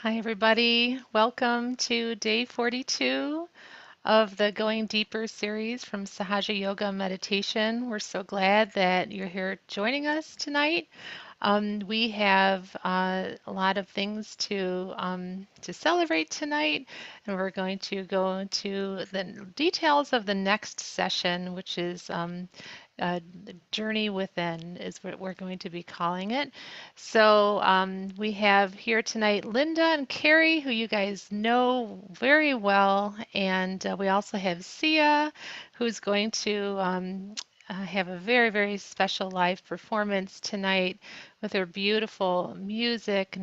Hi, everybody. Welcome to day 42 of the Going Deeper series from Sahaja Yoga Meditation. We're so glad that you're here joining us tonight. We have a lot of things to celebrate tonight, and we're going to go into the details of the next session, which is Journey Within, is what we're going to be calling it. So we have here tonight Linda and Kerry, who you guys know very well, and we also have Sia, who's going to have a very, very special live performance tonight with her beautiful music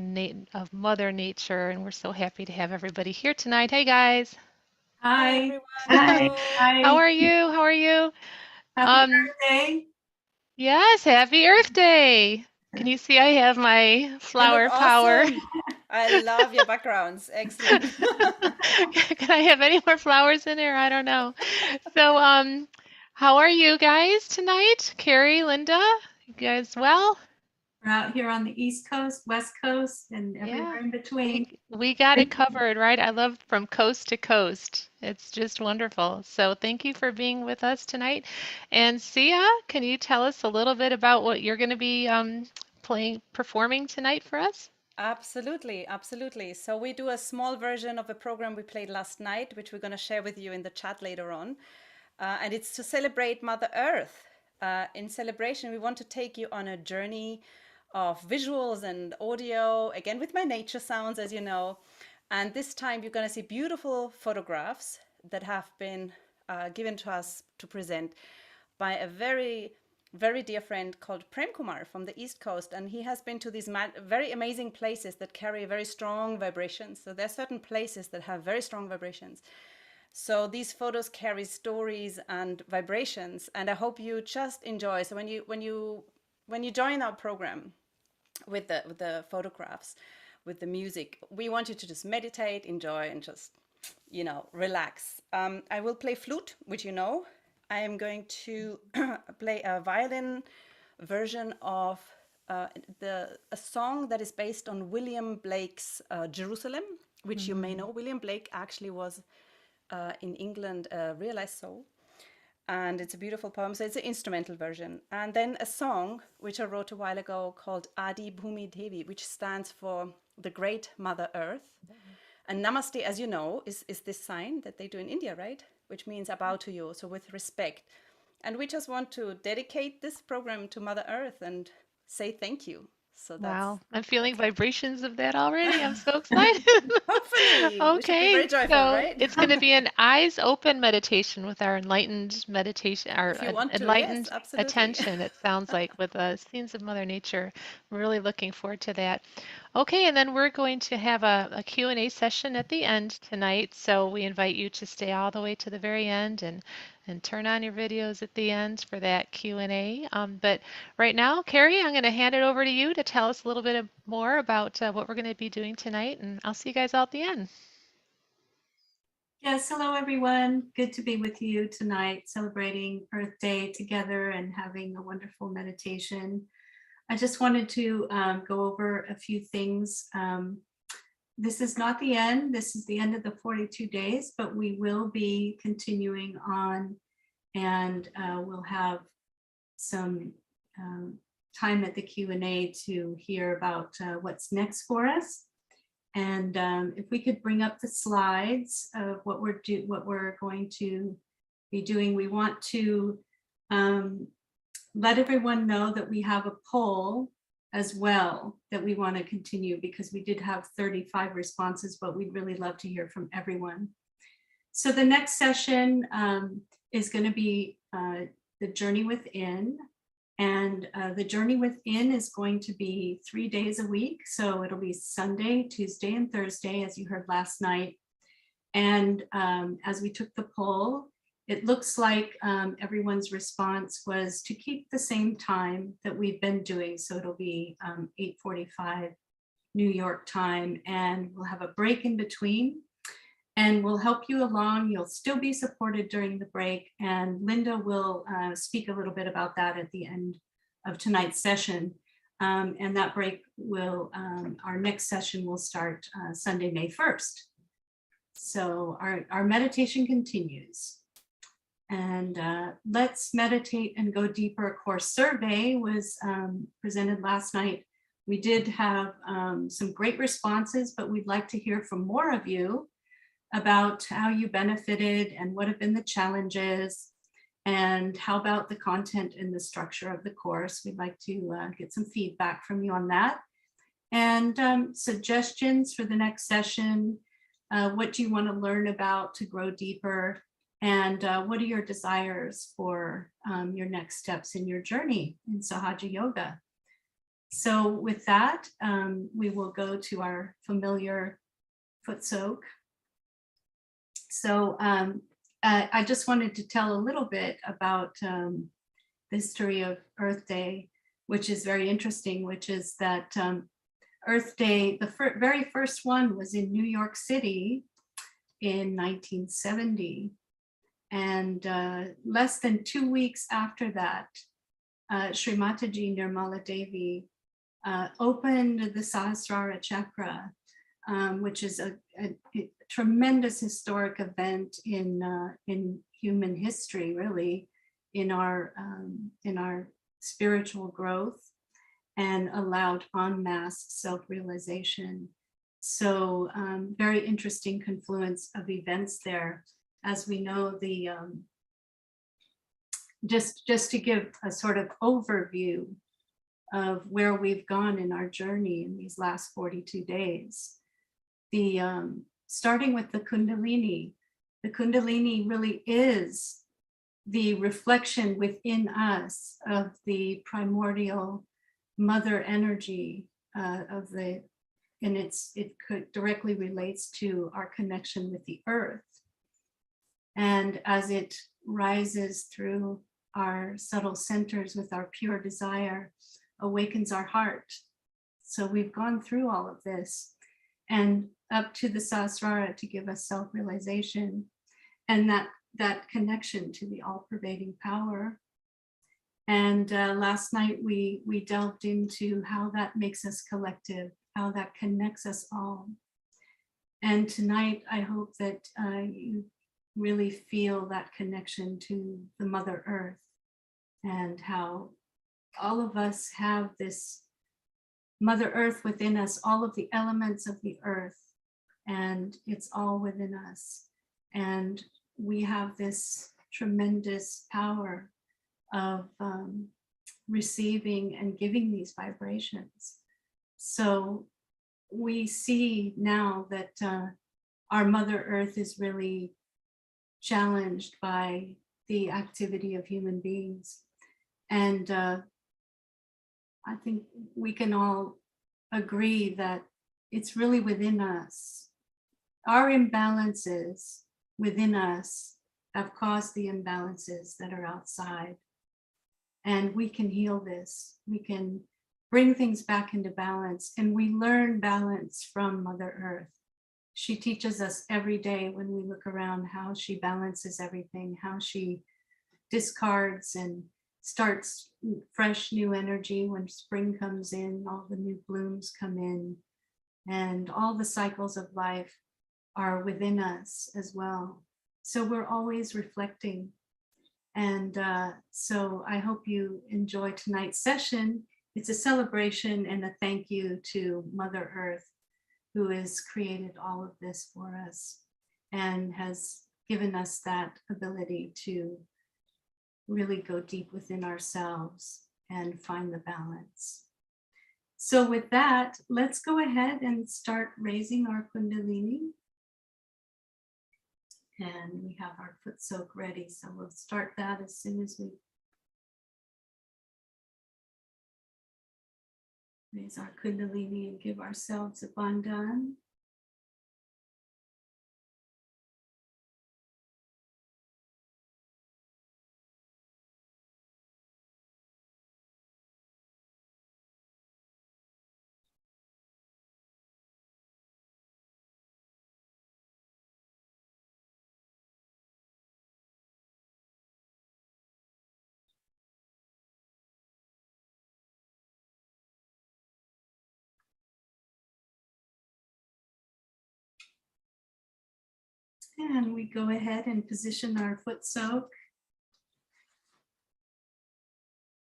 of Mother Nature. And we're so happy to have everybody here tonight. Hey, guys. Hi, Hi. everyone. Hi. Hello. How Hi. are you? How are you? Happy Um, birthday. yes, happy Earth Day. Can you see I have my You look flower power? awesome. I love your backgrounds. Excellent. Can I have any more flowers in there? I don't know. So, how are you guys tonight? Carrie, Linda, you guys well? We're out here on the East Coast, West Coast, and Yeah, everywhere in we between. we got it covered, right? I love from coast to coast. It's just wonderful. So thank you for being with us tonight. And Sia, can you tell us a little bit about what you're going to be performing tonight for us? Absolutely, absolutely. So we do a small version of a program we played last night, which we're going to share with you in the chat later on. And it's to celebrate Mother Earth. In celebration, we want to take you on a journey of visuals and audio, again with my nature sounds, as you know. And this time you're going to see beautiful photographs that have been given to us to present by a very dear friend called Prem Kumar from the East Coast. And he has been to these very amazing places that carry very strong vibrations. So there are certain places that have very strong vibrations. So these photos carry stories and vibrations, and I hope you just enjoy. So when you join our program with the photographs, with the music, we want you to just meditate, enjoy, and just relax. I will play flute, which you know. I am going to play a violin version of a song that is based on William Blake's Jerusalem, which you may know. William Blake actually was in England, Realized Soul. And it's a beautiful poem. So it's an instrumental version. And then a song, which I wrote a while ago called Adi Bhumi Devi, which stands for the Great Mother Earth. And Namaste, as you know, is this sign that they do in India, right? Which means I bow to you, so with respect. And we just want to dedicate this program to Mother Earth and say thank you. So Wow, I'm that's feeling vibrations of that already. I'm so excited. hopefully we should be Okay, very joyful, so right? it's going to be an eyes open meditation with our enlightened meditation, our If you want to, yes, enlightened absolutely. attention, it sounds like, with the scenes of Mother Nature. I'm really looking forward to that. Okay, and then we're going to have a Q&A session at the end tonight, so we invite you to stay all the way to the very end and turn on your videos at the end for that Q&A. But right now, Carrie, I'm going to hand it over to you to tell us a little bit more about what we're going to be doing tonight, and I'll see you guys all at the end. Yes, hello everyone. Good to be with you tonight, celebrating Earth Day together and having a wonderful meditation. I just wanted to go over a few things. This is not the end. This is the end of the 42 days, but we will be continuing on, and we'll have some time at the Q&A to hear about what's next for us. And if we could bring up the slides of what we're going to be doing, we want to let everyone know that we have a poll as well that we want to continue, because we did have 35 responses, but we'd really love to hear from everyone. So the next session is going to be the Journey Within. And the Journey Within is going to be 3 days a week. So it'll be Sunday, Tuesday, and Thursday, as you heard last night. And as we took the poll, it looks like everyone's response was to keep the same time that we've been doing. So it'll be 8:45 New York time, and we'll have a break in between. And we'll help you along. You'll still be supported during the break. And Linda will speak a little bit about that at the end of tonight's session. And that break will, our next session will start Sunday, May 1st. So our meditation continues. And Let's Meditate and Go Deeper course survey was presented last night. We did have some great responses, but we'd like to hear from more of you about how you benefited and what have been the challenges, and how about the content and the structure of the course. We'd like to get some feedback from you on that. And suggestions for the next session. What do you want to learn about to grow deeper? And what are your desires for your next steps in your journey in Sahaja Yoga? So with that, we will go to our familiar Footsoak. So I just wanted to tell a little bit about the history of Earth Day, which is very interesting, which is that Earth Day, the very first one was in New York City in 1970. And less than 2 weeks after that, Shri Mataji Nirmala Devi opened the Sahasrara Chakra, which is a tremendous historic event in human history, really, in our spiritual growth, and allowed en masse self-realization. So very interesting confluence of events there. As we know, the just to give a sort of overview of where we've gone in our journey in these last 42 days. The starting with the Kundalini really is the reflection within us of the primordial mother energy of the, and it directly relates to our connection with the earth. And as it rises through our subtle centers with our pure desire, awakens our heart. So we've gone through all of this and up to the Sahasrara to give us self-realization and that connection to the all-pervading power. And last night we delved into how that makes us collective, how that connects us all. And tonight I hope that you really feel that connection to the Mother Earth, and how all of us have this Mother Earth within us, all of the elements of the earth, and it's all within us. And we have this tremendous power of receiving and giving these vibrations. So we see now that our Mother Earth is really challenged by the activity of human beings. And I think we can all agree that it's really within us. Our imbalances within us have caused the imbalances that are outside. And we can heal this. We can bring things back into balance, and we learn balance from Mother Earth. She teaches us every day when we look around how she balances everything, how she discards and starts fresh new energy when spring comes in, all the new blooms come in, and all the cycles of life are within us as well. So we're always reflecting. And so I hope you enjoy tonight's session. It's a celebration and a thank you to Mother Earth, who has created all of this for us and has given us that ability to really go deep within ourselves and find the balance. So with that, let's go ahead and start raising our Kundalini. And we have our Footsoak ready, so we'll start that as soon as we raise our Kundalini and give ourselves a bandhan. And we go ahead and position our foot soak.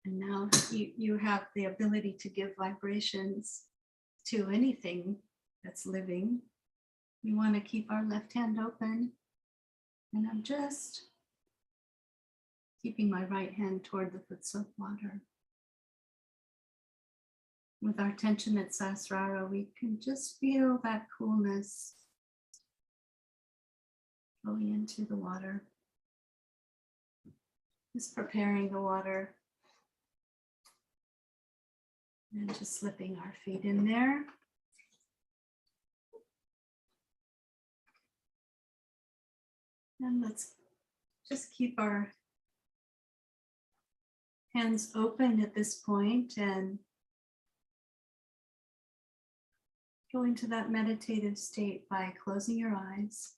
And now you have the ability to give vibrations to anything that's living. We want to keep our left hand open. And I'm just keeping my right hand toward the foot soak water. With our tension at Sasrara, we can just feel that coolness flowing into the water. Just preparing the water and just slipping our feet in there. And let's just keep our hands open at this point and go into that meditative state by closing your eyes.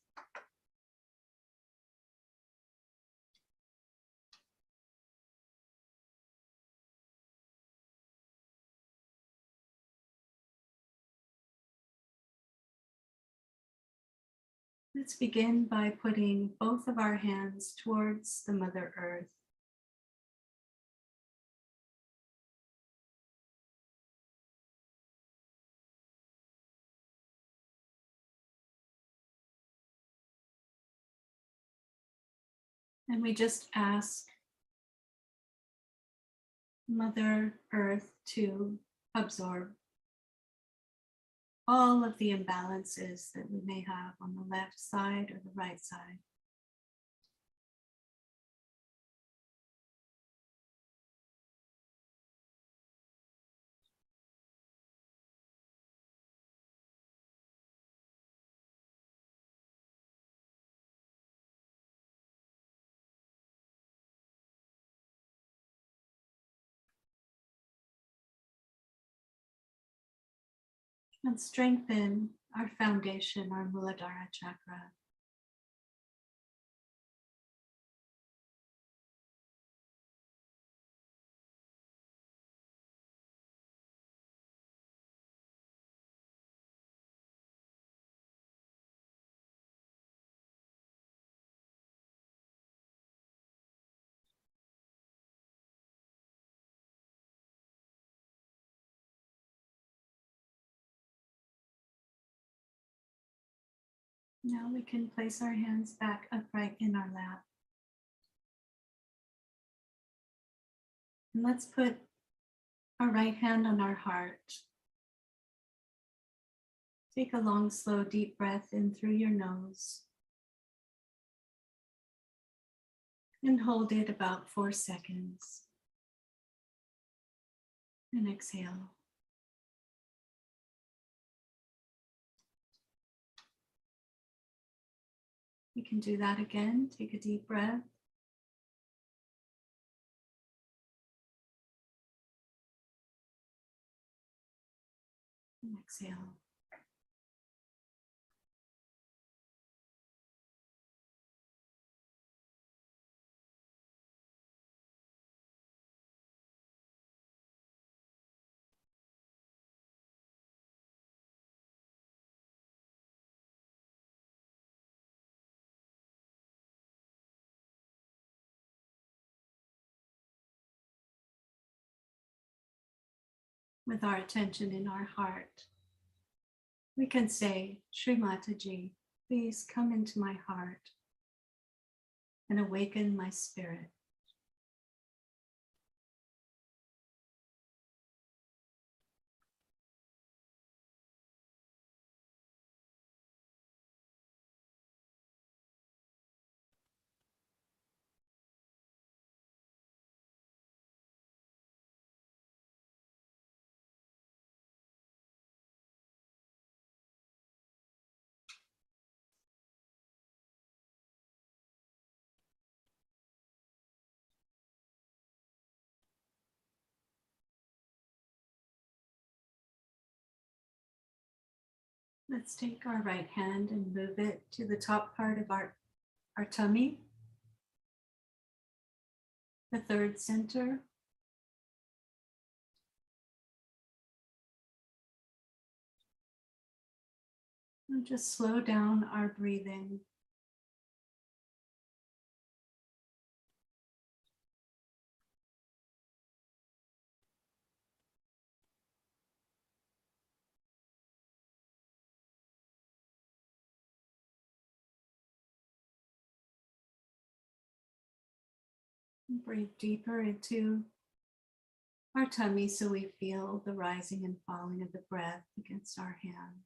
Let's begin by putting both of our hands towards the Mother Earth. And we just ask Mother Earth to absorb all of the imbalances that we may have on the left side or the right side. And strengthen our foundation, our Muladhara chakra. Now we can place our hands back upright in our lap. And let's put our right hand on our heart. Take a long, slow, deep breath in through your nose. And hold it about 4 seconds. And exhale. You can do that again. Take a deep breath. And exhale. With our attention in our heart, we can say, Shri Mataji, please come into my heart and awaken my spirit. Let's take our right hand and move it to the top part of our tummy, the third center. And just slow down our breathing. Breathe deeper into our tummy so we feel the rising and falling of the breath against our hand.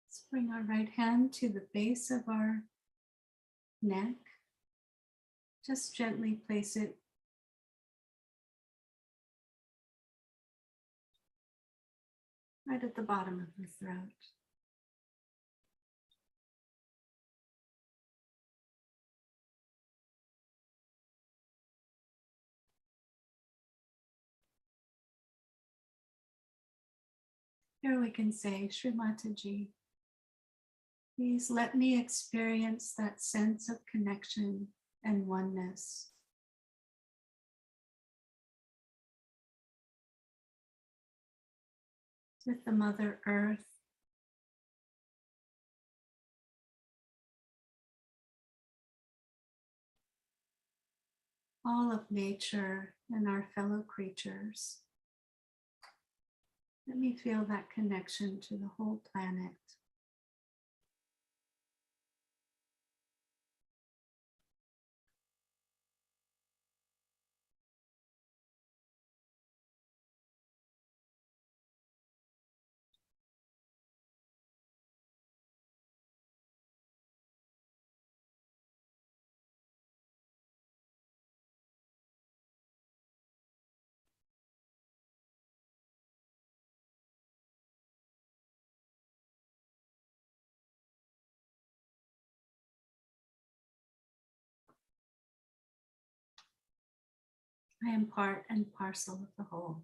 Let's bring our right hand to the base of our neck. Just gently place it right at the bottom of the throat. Here we can say, Shri Mataji, please let me experience that sense of connection and oneness with the Mother Earth, all of nature, and our fellow creatures. Let me feel that connection to the whole planet. I am part and parcel of the whole.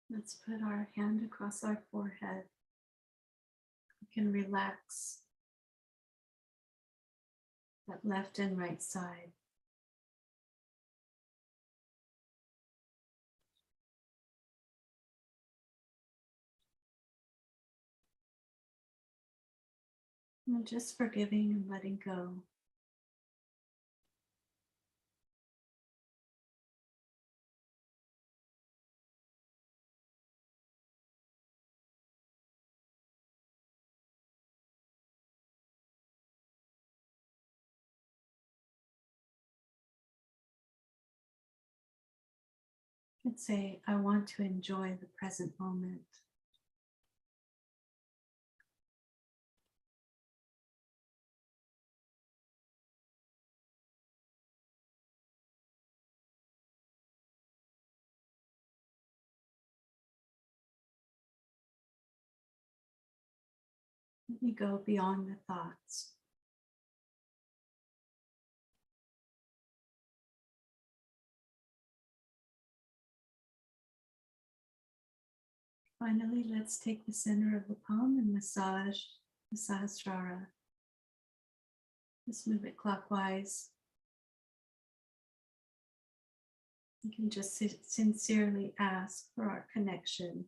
Let's put our hand across our forehead. We can relax that left and right side. And just forgiving and letting go. You can say, I want to enjoy the present moment. Let me go beyond the thoughts. Finally, let's take the center of the palm and massage the Sahasrara. Let's move it clockwise. You can just sincerely ask for our connection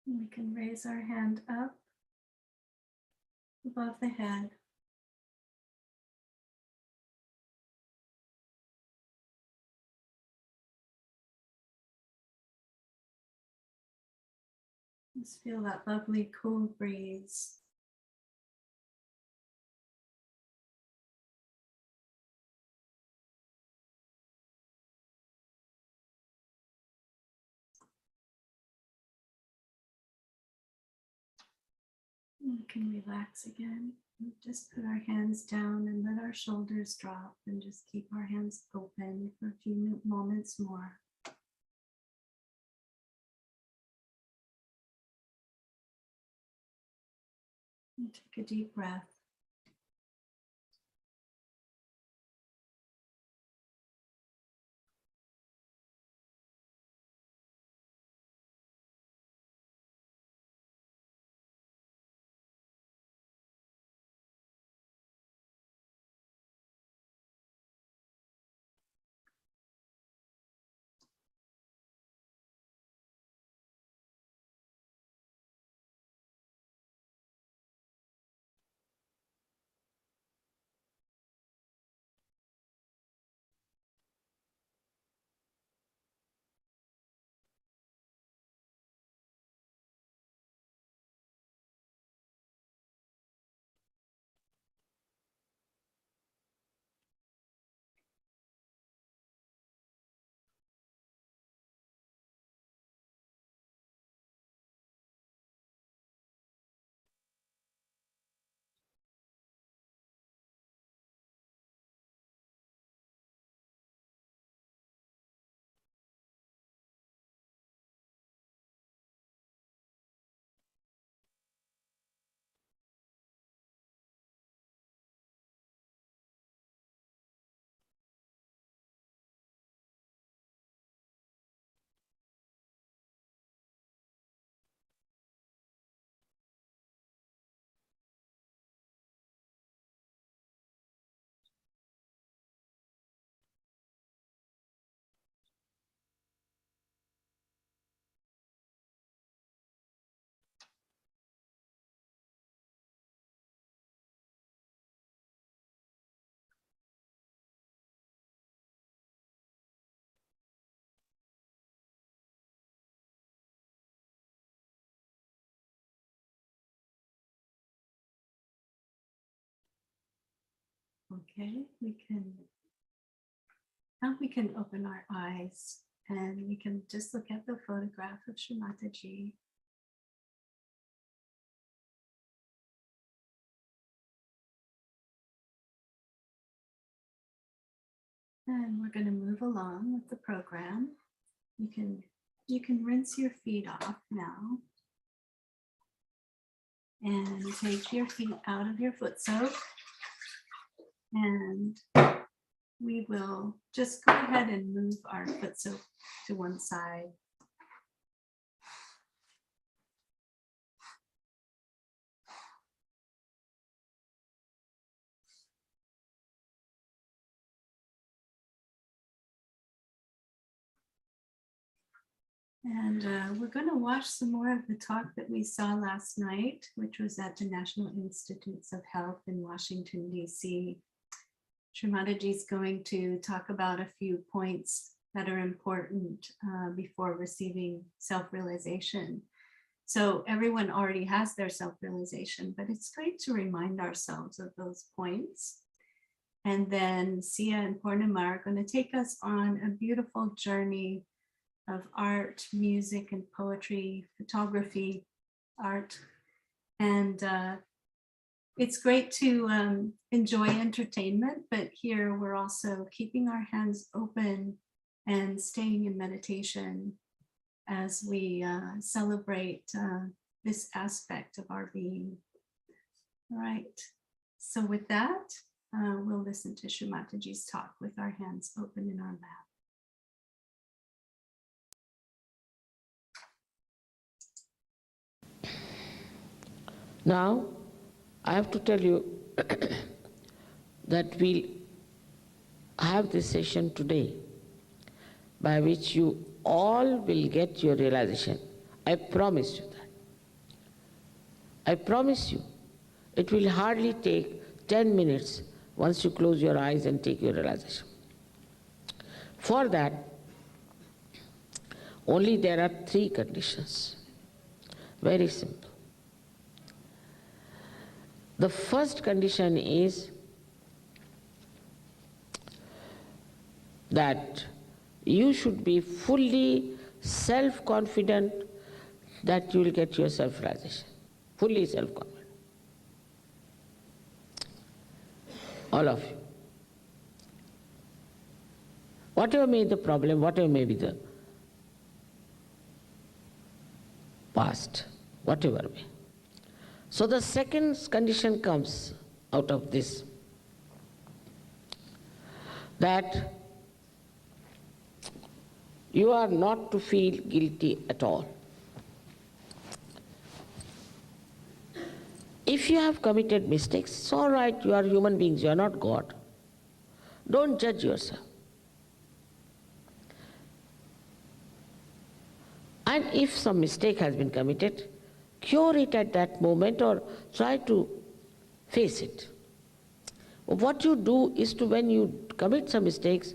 We can raise our hand up above the head. Just feel that lovely cool breeze. We can relax again. Just put our hands down and let our shoulders drop and just keep our hands open for a few moments more. And take a deep breath. Okay, now we can open our eyes and we can just look at the photograph of Shri Mataji. And we're going to move along with the program. You can rinse your feet off now and take your feet out of your foot soak. And we will just go ahead and move our foot soak to one side. And we're going to watch some more of the talk that we saw last night, which was at the National Institutes of Health in Washington, D.C. Shri Mataji is going to talk about a few points that are important before receiving self-realization. So everyone already has their self-realization, but it's great to remind ourselves of those points. And then Sia and Purnima are going to take us on a beautiful journey of art, music, and poetry, photography, art. And it's great to enjoy entertainment, but here we're also keeping our hands open and staying in meditation as we celebrate this aspect of our being. All right, so with that, we'll listen to Shri Mataji's talk with our hands open in our lap. Now, I have to tell you that we'll have this session today by which you all will get your realization. I promise you that. I promise you, it will hardly take 10 minutes once you close your eyes and take your realization. For that, only there are 3 conditions. Very simple. The first condition is that you should be fully self-confident that you will get your self-realization. Fully self-confident. All of you. Whatever may be the problem, whatever may be the past, whatever may. So the second condition comes out of this, that you are not to feel guilty at all. If you have committed mistakes, it's all right, you are human beings, you are not God. Don't judge yourself. And if some mistake has been committed, cure it at that moment or try to face it. What you do is to, when you commit some mistakes,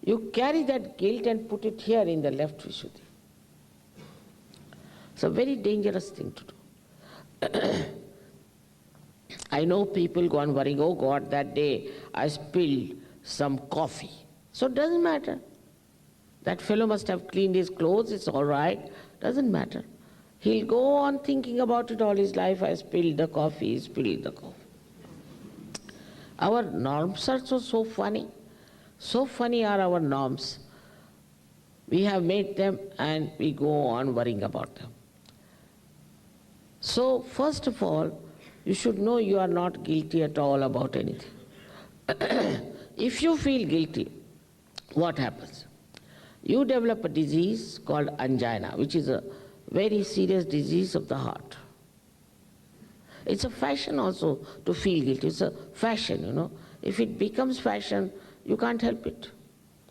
you carry that guilt and put it here in the left Vishuddhi. It's a very dangerous thing to do. I know people go on worrying, oh God, that day I spilled some coffee. So it doesn't matter. That fellow must have cleaned his clothes, it's all right, doesn't matter. He'll go on thinking about it all his life, I spilled the coffee, spilled the coffee. Our norms are so funny. So funny are our norms. We have made them and we go on worrying about them. So first of all, you should know you are not guilty at all about anything. If you feel guilty, what happens? You develop a disease called angina, which is a very serious disease of the heart. It's a fashion also to feel guilty. It's a fashion, you know. If it becomes fashion, you can't help it.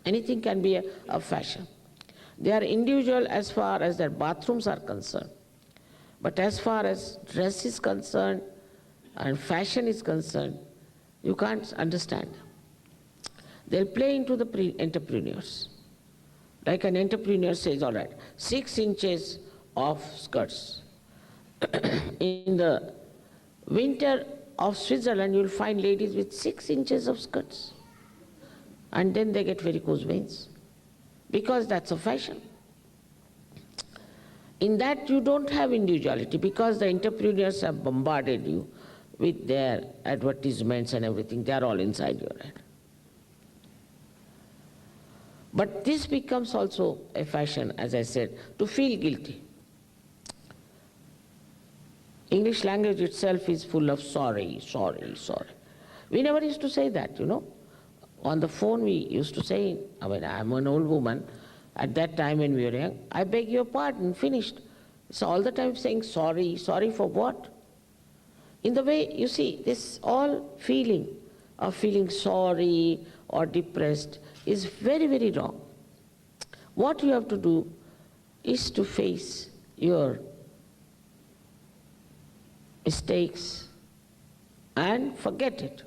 Anything can be a fashion. They are individual as far as their bathrooms are concerned. But as far as dress is concerned and fashion is concerned, you can't understand them. They'll play into the entrepreneurs. Like an entrepreneur says, all right, 6 inches of skirts. In the winter of Switzerland, you'll find ladies with 6 inches of skirts. And then they get varicose veins, because that's a fashion. In that you don't have individuality, because the entrepreneurs have bombarded you with their advertisements and everything. They are all inside your head. But this becomes also a fashion, as I said, to feel guilty. English language itself is full of sorry, sorry, sorry. We never used to say that, you know. On the phone we used to say, I mean, I'm an old woman, at that time when we were young, I beg your pardon, finished. So all the time saying sorry, sorry for what? In the way, you see, this all feeling of feeling sorry or depressed is very, very wrong. What you have to do is to face your mistakes and forget it.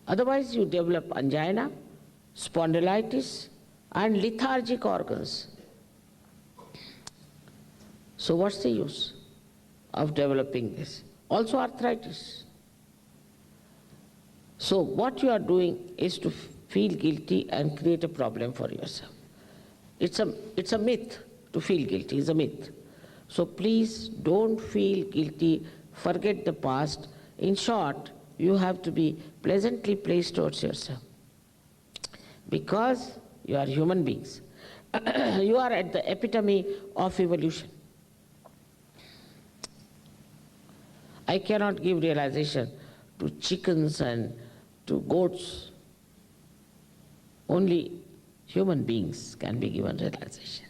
Otherwise you develop angina, spondylitis and lethargic organs. So what's the use of developing this? Also arthritis. So what you are doing is to feel guilty and create a problem for yourself. It's a myth. To feel guilty is a myth. So please don't feel guilty, forget the past. In short, you have to be pleasantly placed towards yourself. Because you are human beings. You are at the epitome of evolution. I cannot give realization to chickens and to goats. Only human beings can be given realization.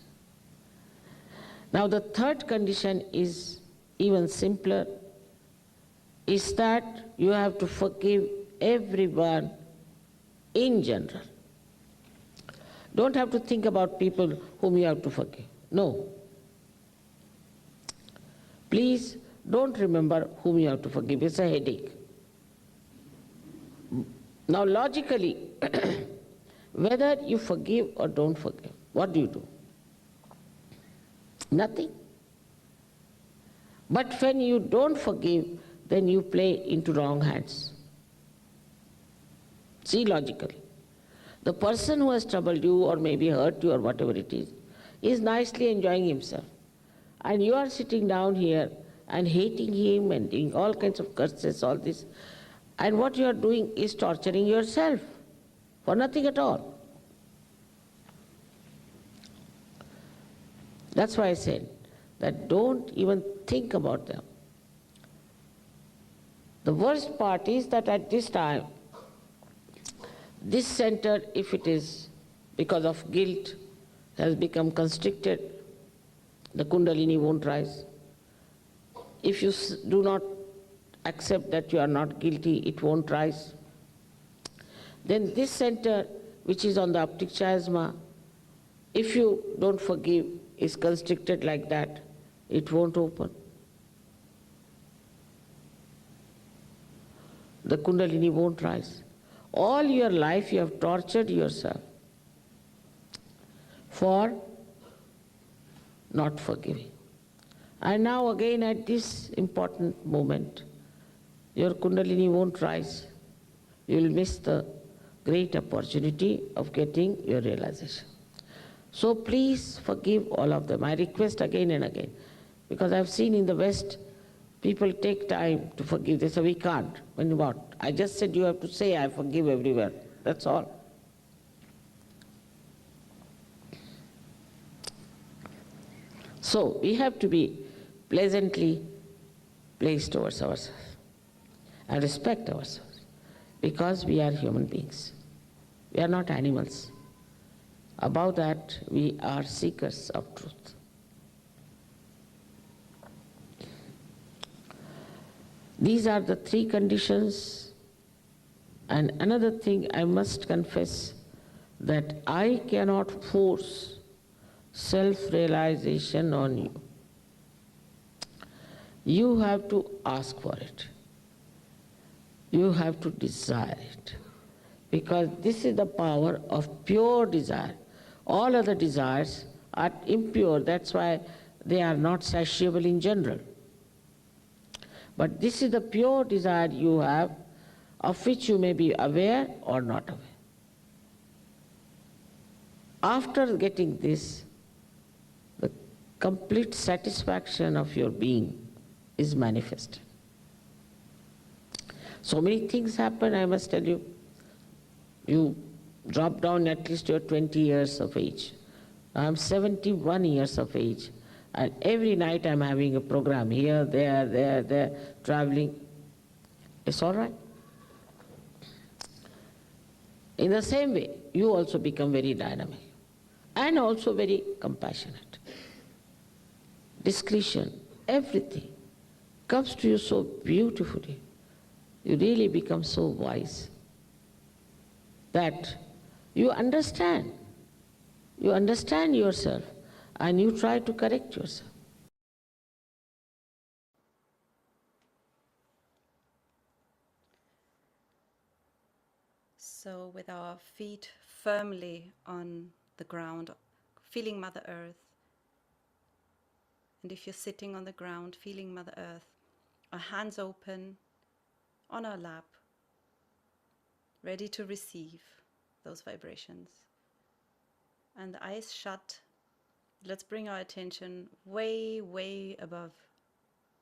Now the third condition is even simpler, is that you have to forgive everyone in general. Don't have to think about people whom you have to forgive. No. Please don't remember whom you have to forgive. It's a headache. Now logically, whether you forgive or don't forgive, what do? Nothing. But when you don't forgive, then you play into wrong hands. See logically. The person who has troubled you or maybe hurt you or whatever it is nicely enjoying himself. And you are sitting down here and hating him and doing all kinds of curses, all this. And what you are doing is torturing yourself for nothing at all. That's why I said that don't even think about them. The worst part is that at this time, this center, if it is because of guilt, has become constricted, the Kundalini won't rise. If you do not accept that you are not guilty, it won't rise. Then this center, which is on the optic chiasma, if you don't forgive, is constricted like that, it won't open. The Kundalini won't rise. All your life you have tortured yourself for not forgiving. And now again at this important moment, your Kundalini won't rise. You will miss the great opportunity of getting your realization. So please forgive all of them. I request again and again, because I've seen in the West, people take time to forgive. They say, we can't. When what? I just said you have to say, I forgive everywhere. That's all. So we have to be pleasantly placed towards ourselves and respect ourselves, because we are human beings. We are not animals. Above that, we are seekers of truth. These are the three conditions. And another thing I must confess, that I cannot force self-realization on you. You have to ask for it. You have to desire it. Because this is the power of pure desire. All other desires are impure, that's why they are not satiable in general. But this is the pure desire you have, of which you may be aware or not aware. After getting this, the complete satisfaction of your being is manifested. So many things happen, I must tell you. You drop down at least your 20 years of age. I'm 71 years of age, and every night I'm having a program here, there, traveling. It's all right. In the same way, you also become very dynamic and also very compassionate. Discretion, everything comes to you so beautifully. You really become so wise that you understand yourself and you try to correct yourself. So with our feet firmly on the ground, feeling Mother Earth. And if you're sitting on the ground, feeling Mother Earth, our hands open on our lap, ready to receive those vibrations. And the eyes shut. Let's bring our attention way, way above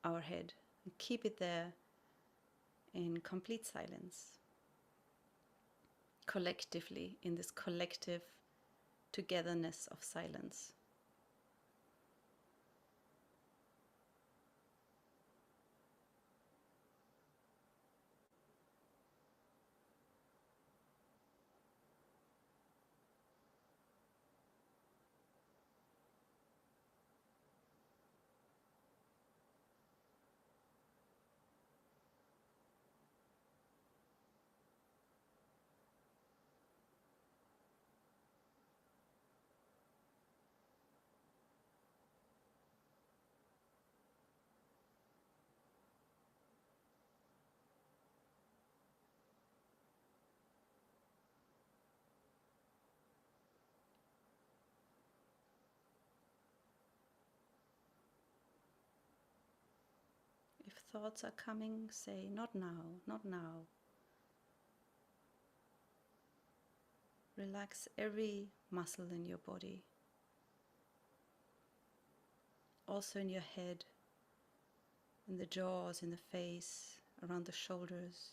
our head and keep it there in complete silence. Collectively, in this collective togetherness of silence. thoughts are coming, say, not now, not now. Relax every muscle in your body, also in your head, in the jaws, in the face, around the shoulders.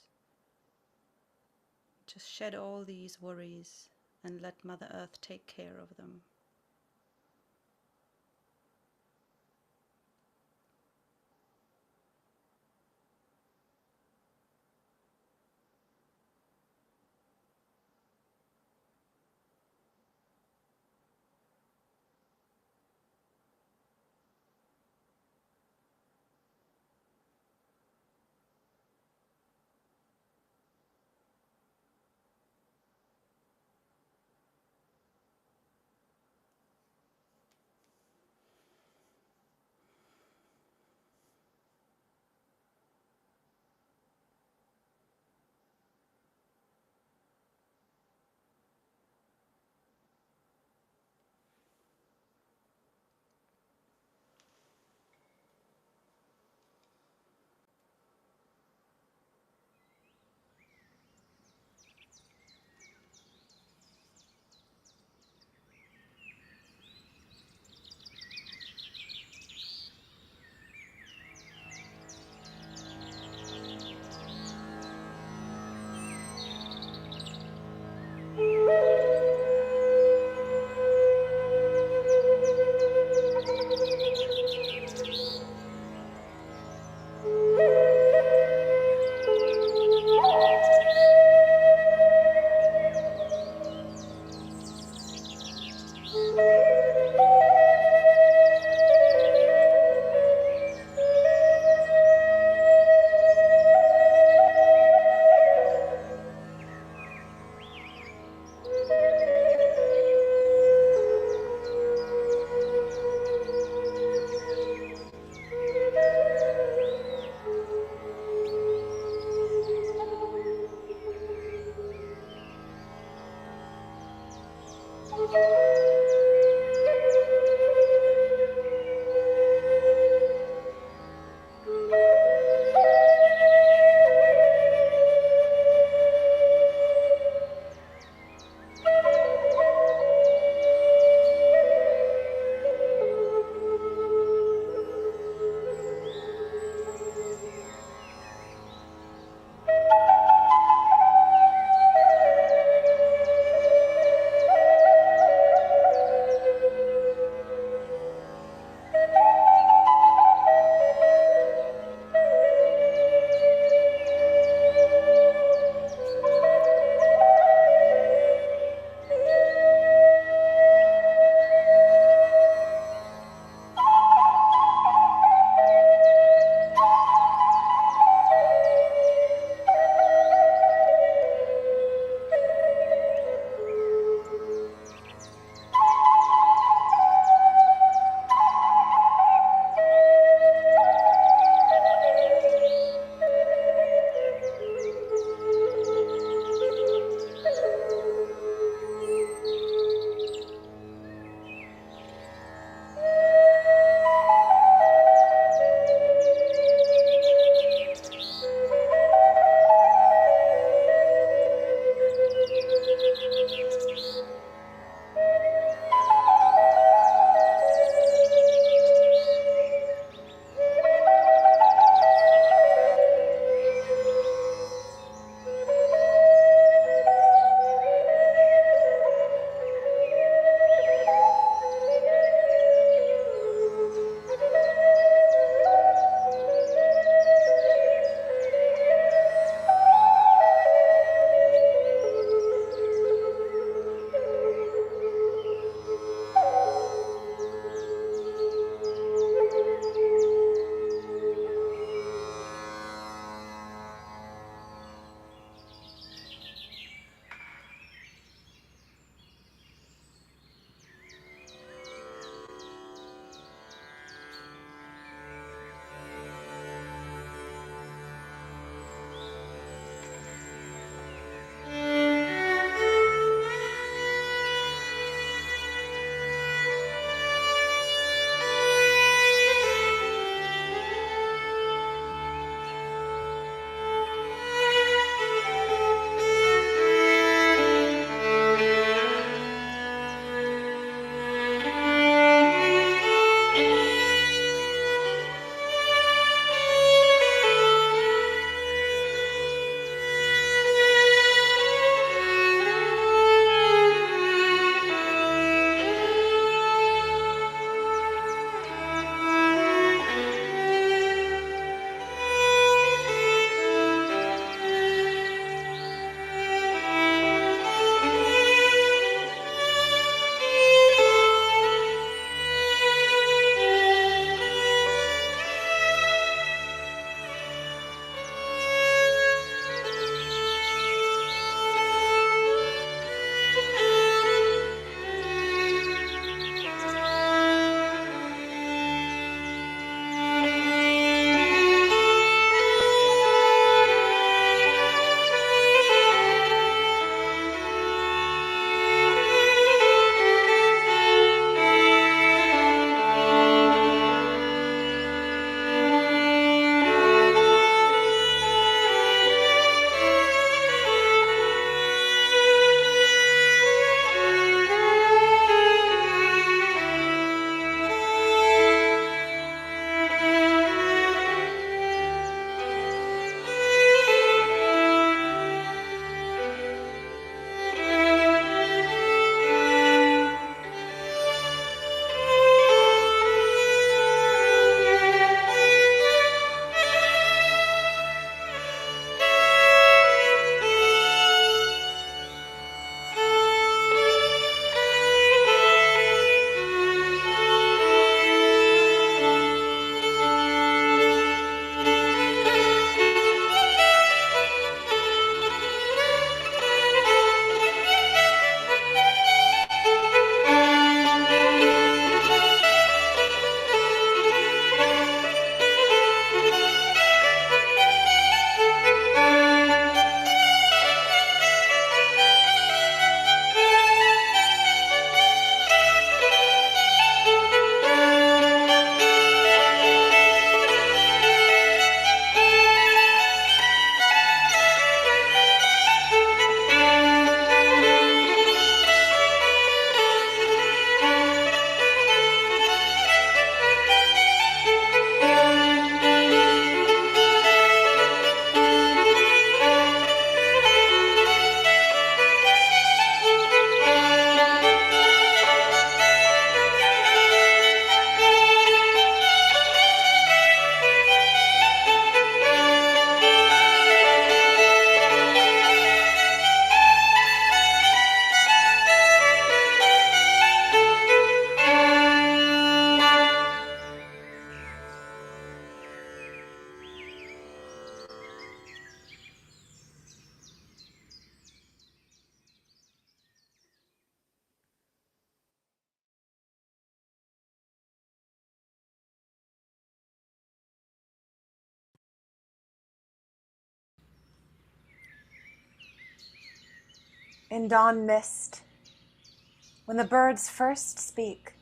Just shed all these worries and let Mother Earth take care of them. In dawn mist, when the birds first speak,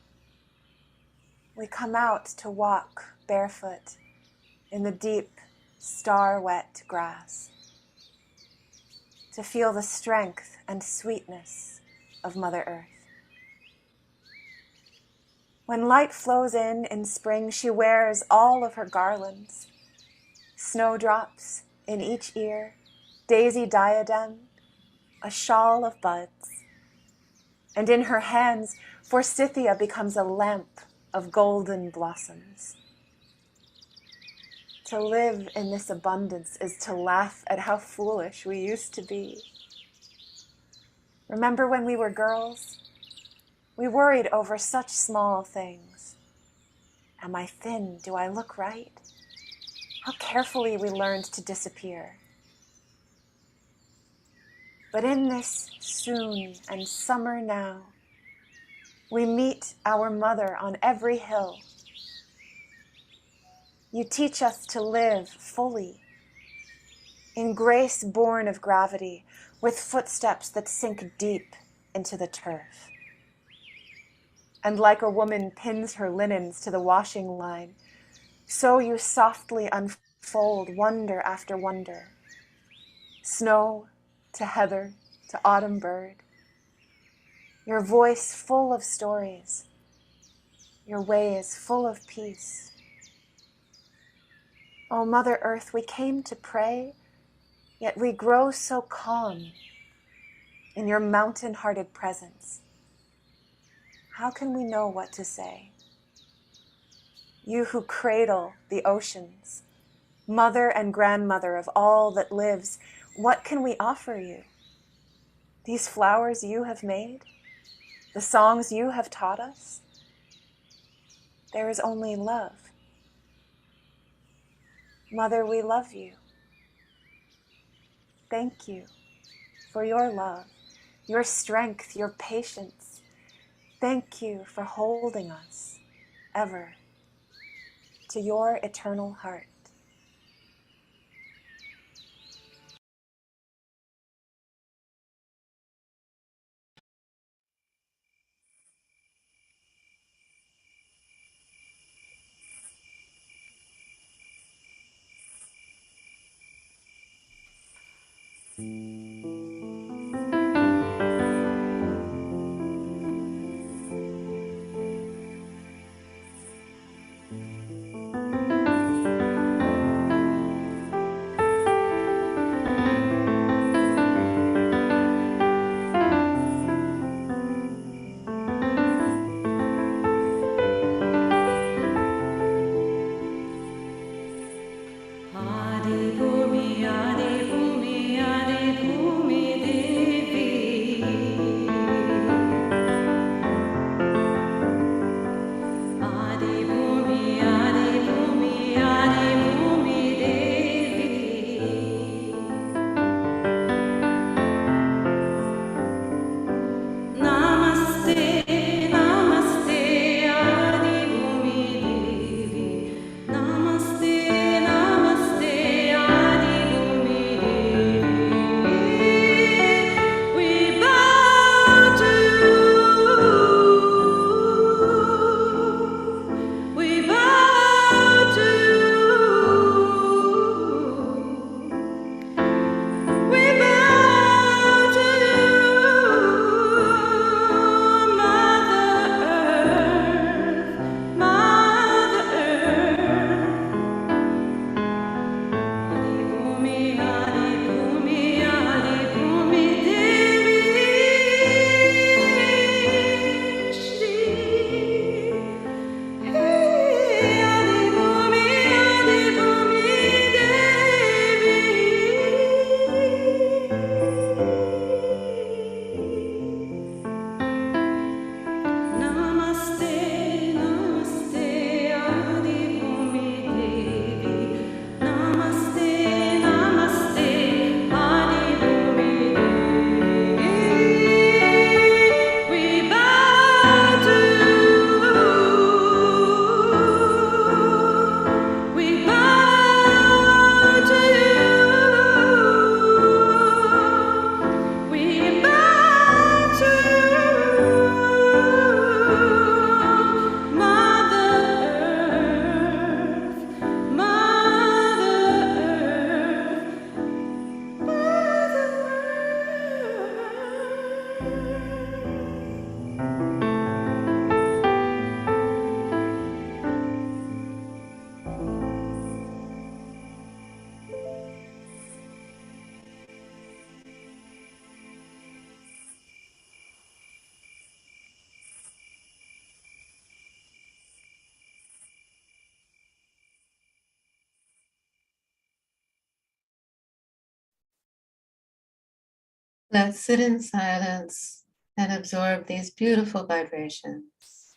we come out to walk barefoot in the deep, star-wet grass, to feel the strength and sweetness of Mother Earth. When light flows in spring, she wears all of her garlands, snowdrops in each ear, daisy diadem, a shawl of buds. And in her hands, forsythia becomes a lamp of golden blossoms. To live in this abundance is to laugh at how foolish we used to be. Remember when we were girls? We worried over such small things. Am I thin? Do I look right? How carefully we learned to disappear. But in this soon and summer now, we meet our mother on every hill. You teach us to live fully, in grace born of gravity, with footsteps that sink deep into the turf. And like a woman pins her linens to the washing line, so you softly unfold wonder after wonder, snow to heather to autumn bird, your voice full of stories, your ways full of peace. Oh, Mother Earth, we came to pray, yet we grow so calm in your mountain-hearted presence. How can we know what to say? You who cradle the oceans, mother and grandmother of all that lives, what can we offer you? These flowers you have made? The songs you have taught us? There is only love. Mother, we love you. Thank you for your love, your strength, your patience. Thank you for holding us ever to your eternal heart. Let's sit in silence and absorb these beautiful vibrations.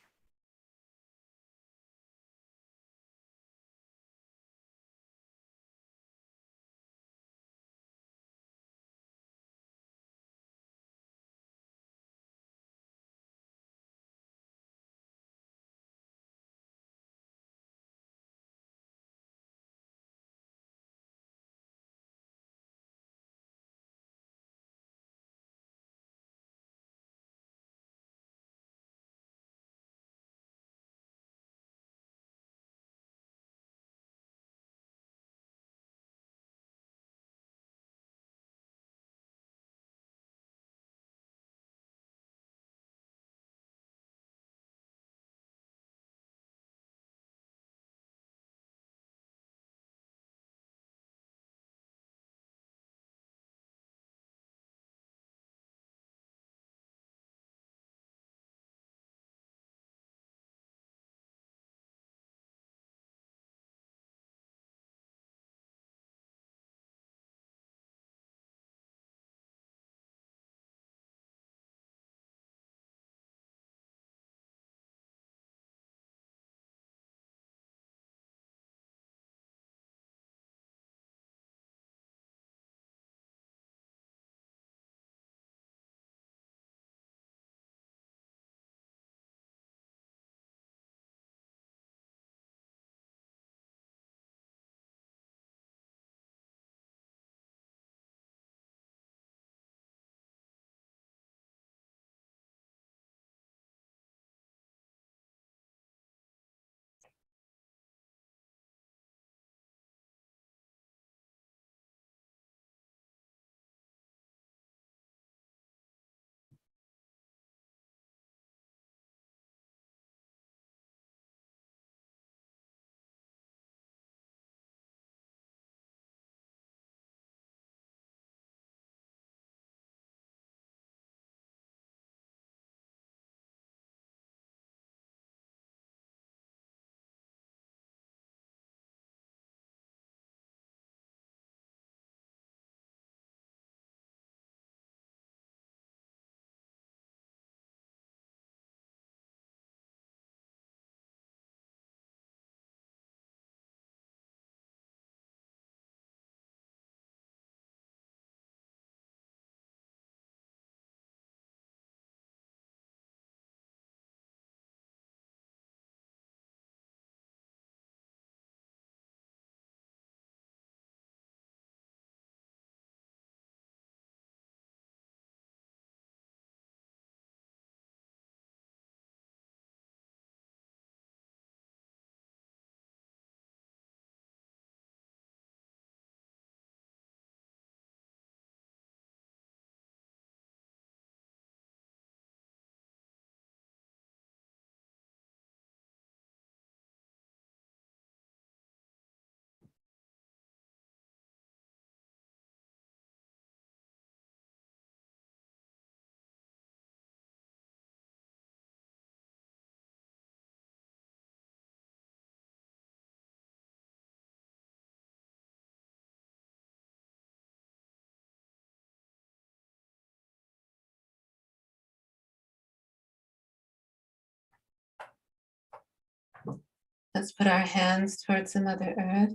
Let's put our hands towards the Mother Earth.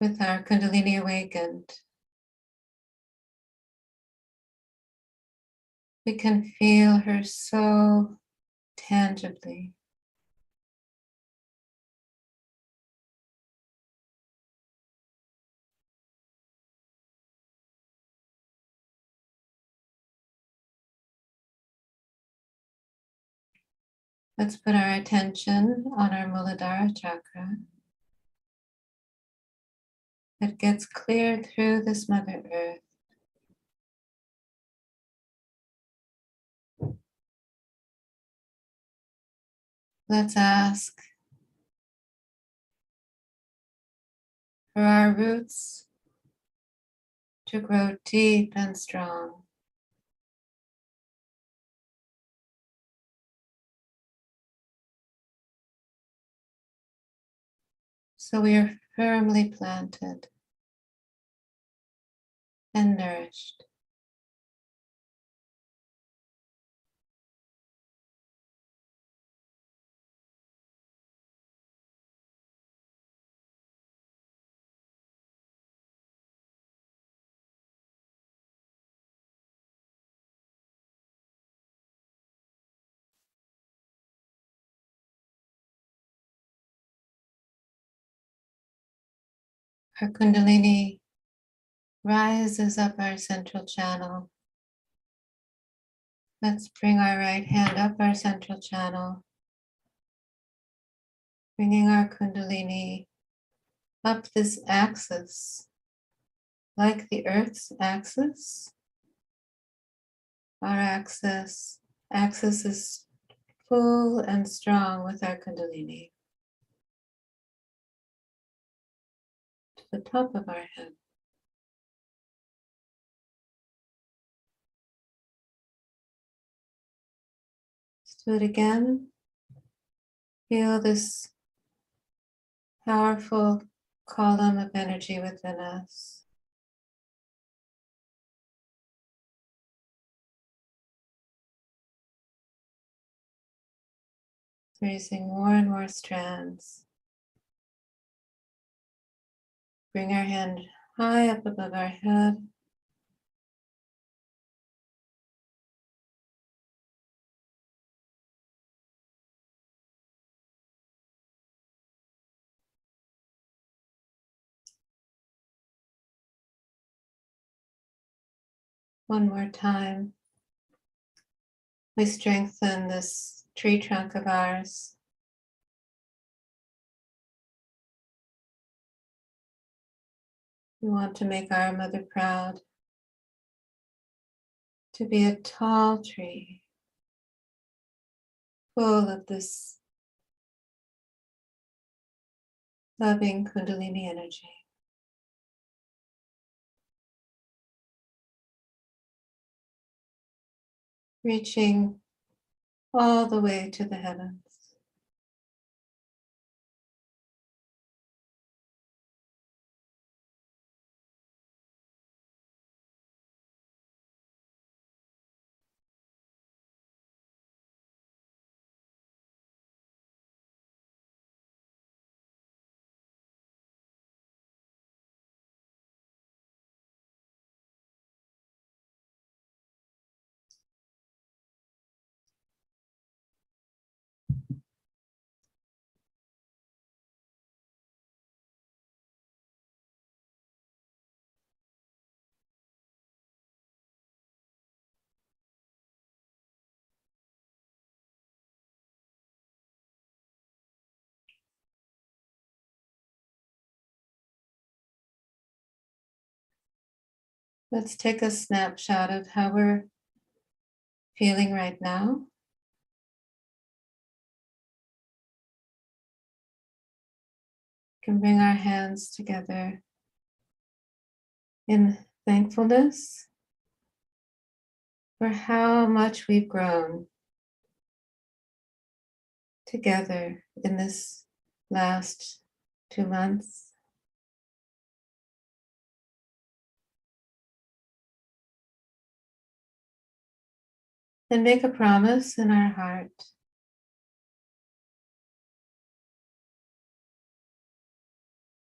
With our Kundalini awakened, we can feel her so tangibly. Let's put our attention on our Muladhara chakra that gets cleared through this Mother Earth. Let's ask for our roots to grow deep and strong. so we are firmly planted and nourished. Our Kundalini rises up our central channel. Let's bring our right hand up our central channel, bringing our Kundalini up this axis, like the Earth's axis. Our axis is full and strong with our Kundalini to the top of our head. Let's do it again. Feel this powerful column of energy within us. Raising more and more strands. Bring our hand high up above our head. One more time. We strengthen this tree trunk of ours. We want to make our mother proud to be a tall tree, full of this loving Kundalini energy. Reaching all the way to the heavens. Let's take a snapshot of how we're feeling right now. We can bring our hands together in thankfulness for how much we've grown together in this last 2 months. And make a promise in our heart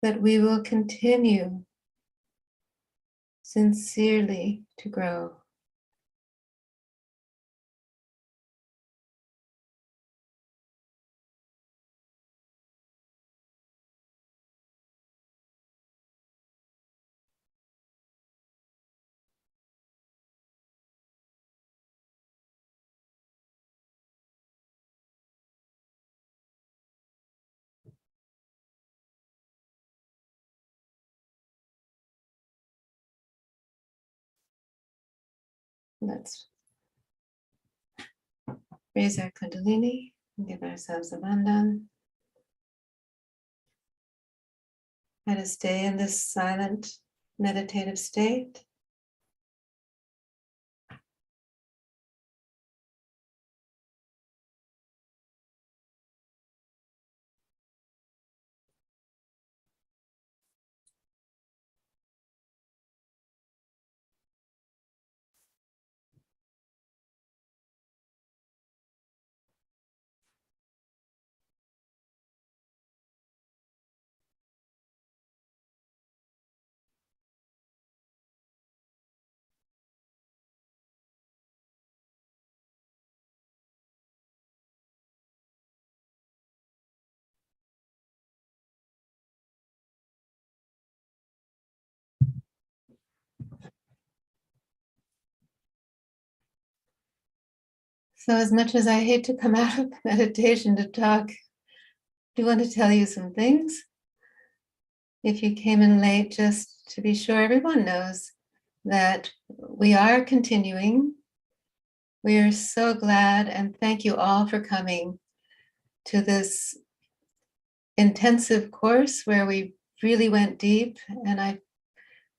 that we will continue sincerely to grow. Let's raise our Kundalini and give ourselves a bandhan. Try to stay in this silent meditative state. So as much as I hate to come out of meditation to talk, I do want to tell you some things. If you came in late, just to be sure everyone knows that we are continuing. We are so glad and thank you all for coming to this intensive course where we really went deep. And it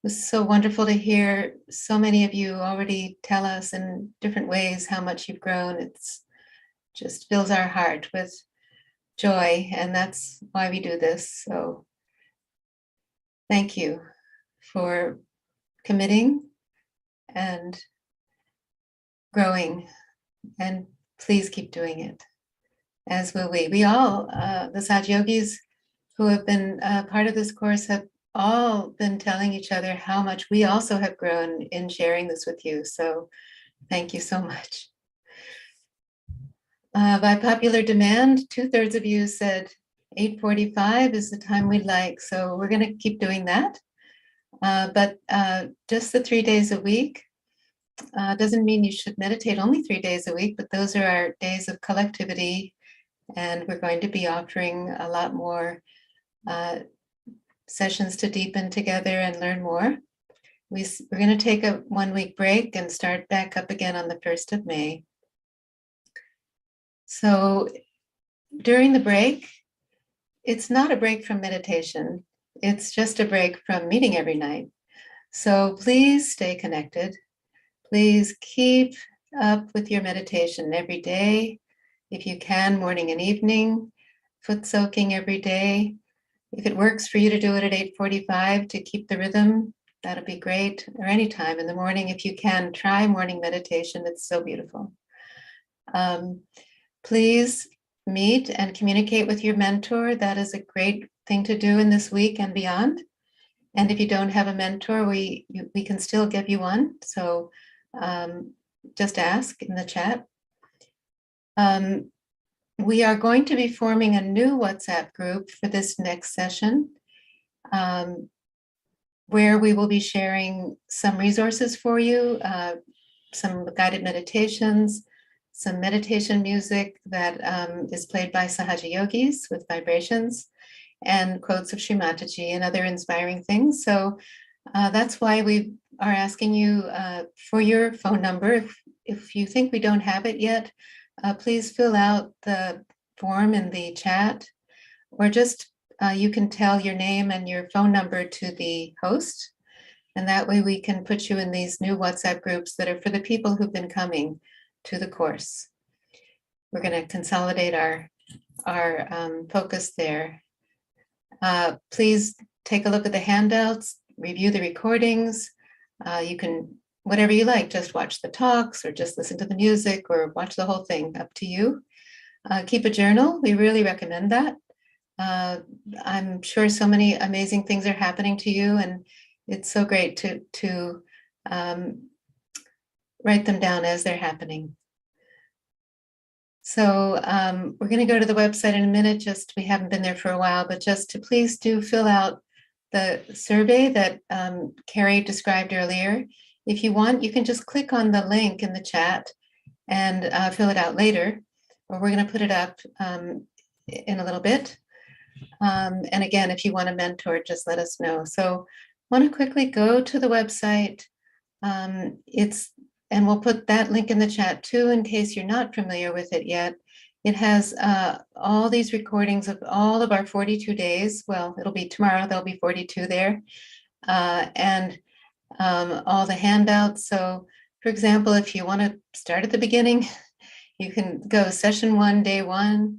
was so wonderful to hear so many of you already tell us in different ways how much you've grown. It's just fills our heart with joy, and that's why we do this. So thank you for committing and growing, and please keep doing it, as will we. We all, the Saj Yogis who have been part of this course, have all been telling each other how much we also have grown in sharing this with you. So thank you so much. By popular demand, 2/3 of you said 8:45 is the time we'd like. So we're going to keep doing that. But just the 3 days a week doesn't mean you should meditate only 3 days a week, but those are our days of collectivity. And we're going to be offering a lot more sessions to deepen together and learn more. We're going to take a 1 week break and start back up again on the 1st of May. So during the break, it's not a break from meditation. It's just a break from meeting every night. So please stay connected. Please keep up with your meditation every day. If you can, morning and evening, foot soaking every day. If it works for you to do it at 8:45 to keep the rhythm, that'll be great. Or anytime in the morning, if you can, try morning meditation. It's so beautiful. Please meet and communicate with your mentor. That is a great thing to do in this week and beyond. And if you don't have a mentor, we can still give you one. So just ask in the chat. We are going to be forming a new WhatsApp group for this next session, where we will be sharing some resources for you, some guided meditations, some meditation music that is played by Sahaja Yogis with vibrations, and quotes of Shri Mataji and other inspiring things. So that's why we are asking you for your phone number. If you think we don't have it yet, please fill out the form in the chat, or just you can tell your name and your phone number to the host. And that way we can put you in these new WhatsApp groups that are for the people who've been coming to the course. We're going to consolidate our focus there. Please take a look at the handouts, review the recordings. You can, whatever you like, just watch the talks or just listen to the music or watch the whole thing, up to you. Keep a journal. We really recommend that. I'm sure so many amazing things are happening to you, and it's so great to write them down as they're happening. So we're going to go to the website in a minute. Just, we haven't been there for a while, but just to please do fill out the survey that Kerry described earlier. If you want, you can just click on the link in the chat and fill it out later, or we're going to put it up in a little bit. And again, if you want a mentor, just let us know. So I want to quickly go to the website. And we'll put that link in the chat too, in case you're not familiar with it yet. It has all these recordings of all of our 42 days. Well, it'll be tomorrow, there'll be 42 there. And all the handouts. So for example, if you want to start at the beginning, you can go session 1, day 1.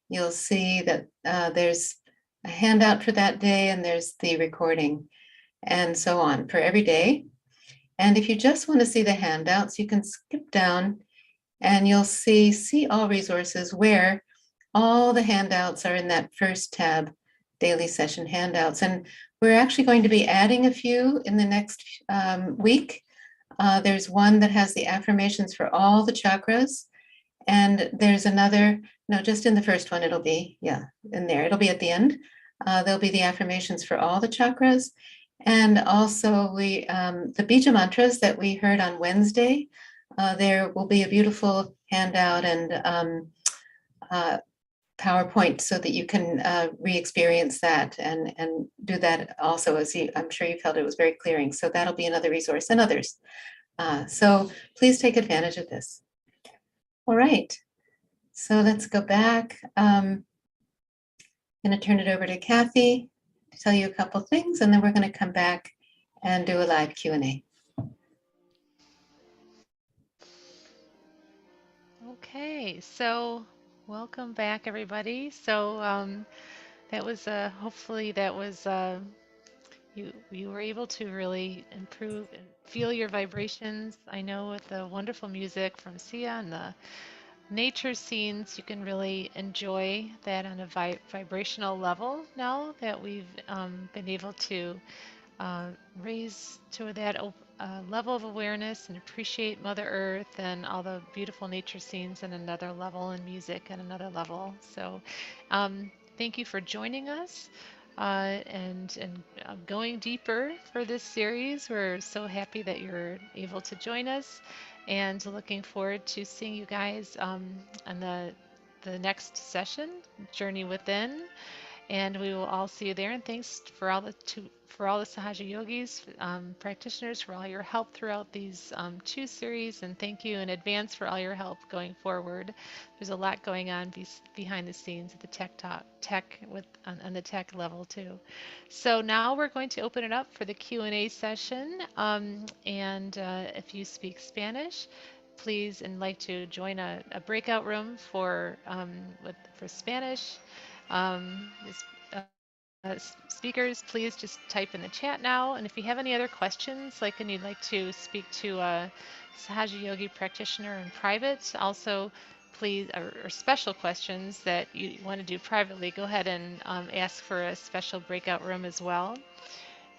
You'll see that there's a handout for that day, and there's the recording, and so on for every day. And if you just want to see the handouts, you can skip down and you'll see all resources, where all the handouts are in that first tab, daily session handouts. And we're actually going to be adding a few in the next week. There's one that has the affirmations for all the chakras. And there's another, no, just in the first one, it'll be, in there, it'll be at the end. There'll be the affirmations for all the chakras. And also the bija mantras that we heard on Wednesday, there will be a beautiful handout and PowerPoint so that you can re-experience that and do that also, as I'm sure you felt it was very clearing. So that'll be another resource, and others. So please take advantage of this. All right, so let's go back. I'm going to turn it over to Kathy to tell you a couple things, and then we're going to come back and do a live Q&A. Okay, so welcome back, everybody. So that was hopefully that was you were able to really improve and feel your vibrations. I know with the wonderful music from Sia and the nature scenes, you can really enjoy that on a vibrational level now that we've been able to uh, raise to that level of awareness and appreciate Mother Earth and all the beautiful nature scenes at another level and music at another level. So thank you for joining us and going deeper for this series. We're so happy that you're able to join us and looking forward to seeing you guys on the next session, Journey Within. And we will all see you there. And thanks for all the Sahaja Yogis practitioners for all your help throughout these 2 series. And thank you in advance for all your help going forward. There's a lot going on behind the scenes at the on the tech level too. So now we're going to open it up for the Q&A session. And if you speak Spanish, please and like to join a breakout room for Spanish. This, speakers, please just type in the chat now. And if you have any other questions, and you'd like to speak to a Sahaja Yogi practitioner in private, also please, or special questions that you want to do privately, go ahead and ask for a special breakout room as well.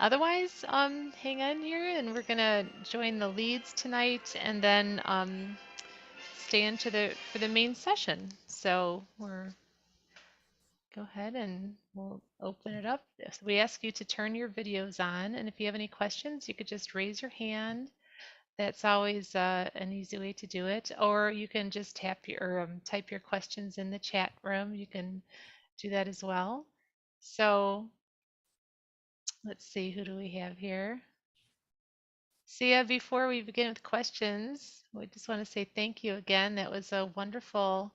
Otherwise, hang on here and we're going to join the leads tonight and then stay into for the main session. So go ahead and we'll open it up. So we ask you to turn your videos on, and if you have any questions, you could just raise your hand. That's always an easy way to do it. Or you can just type your questions in the chat room. You can do that as well. So let's see, who do we have here? Sia, before we begin with questions, we just want to say thank you again. That was a wonderful,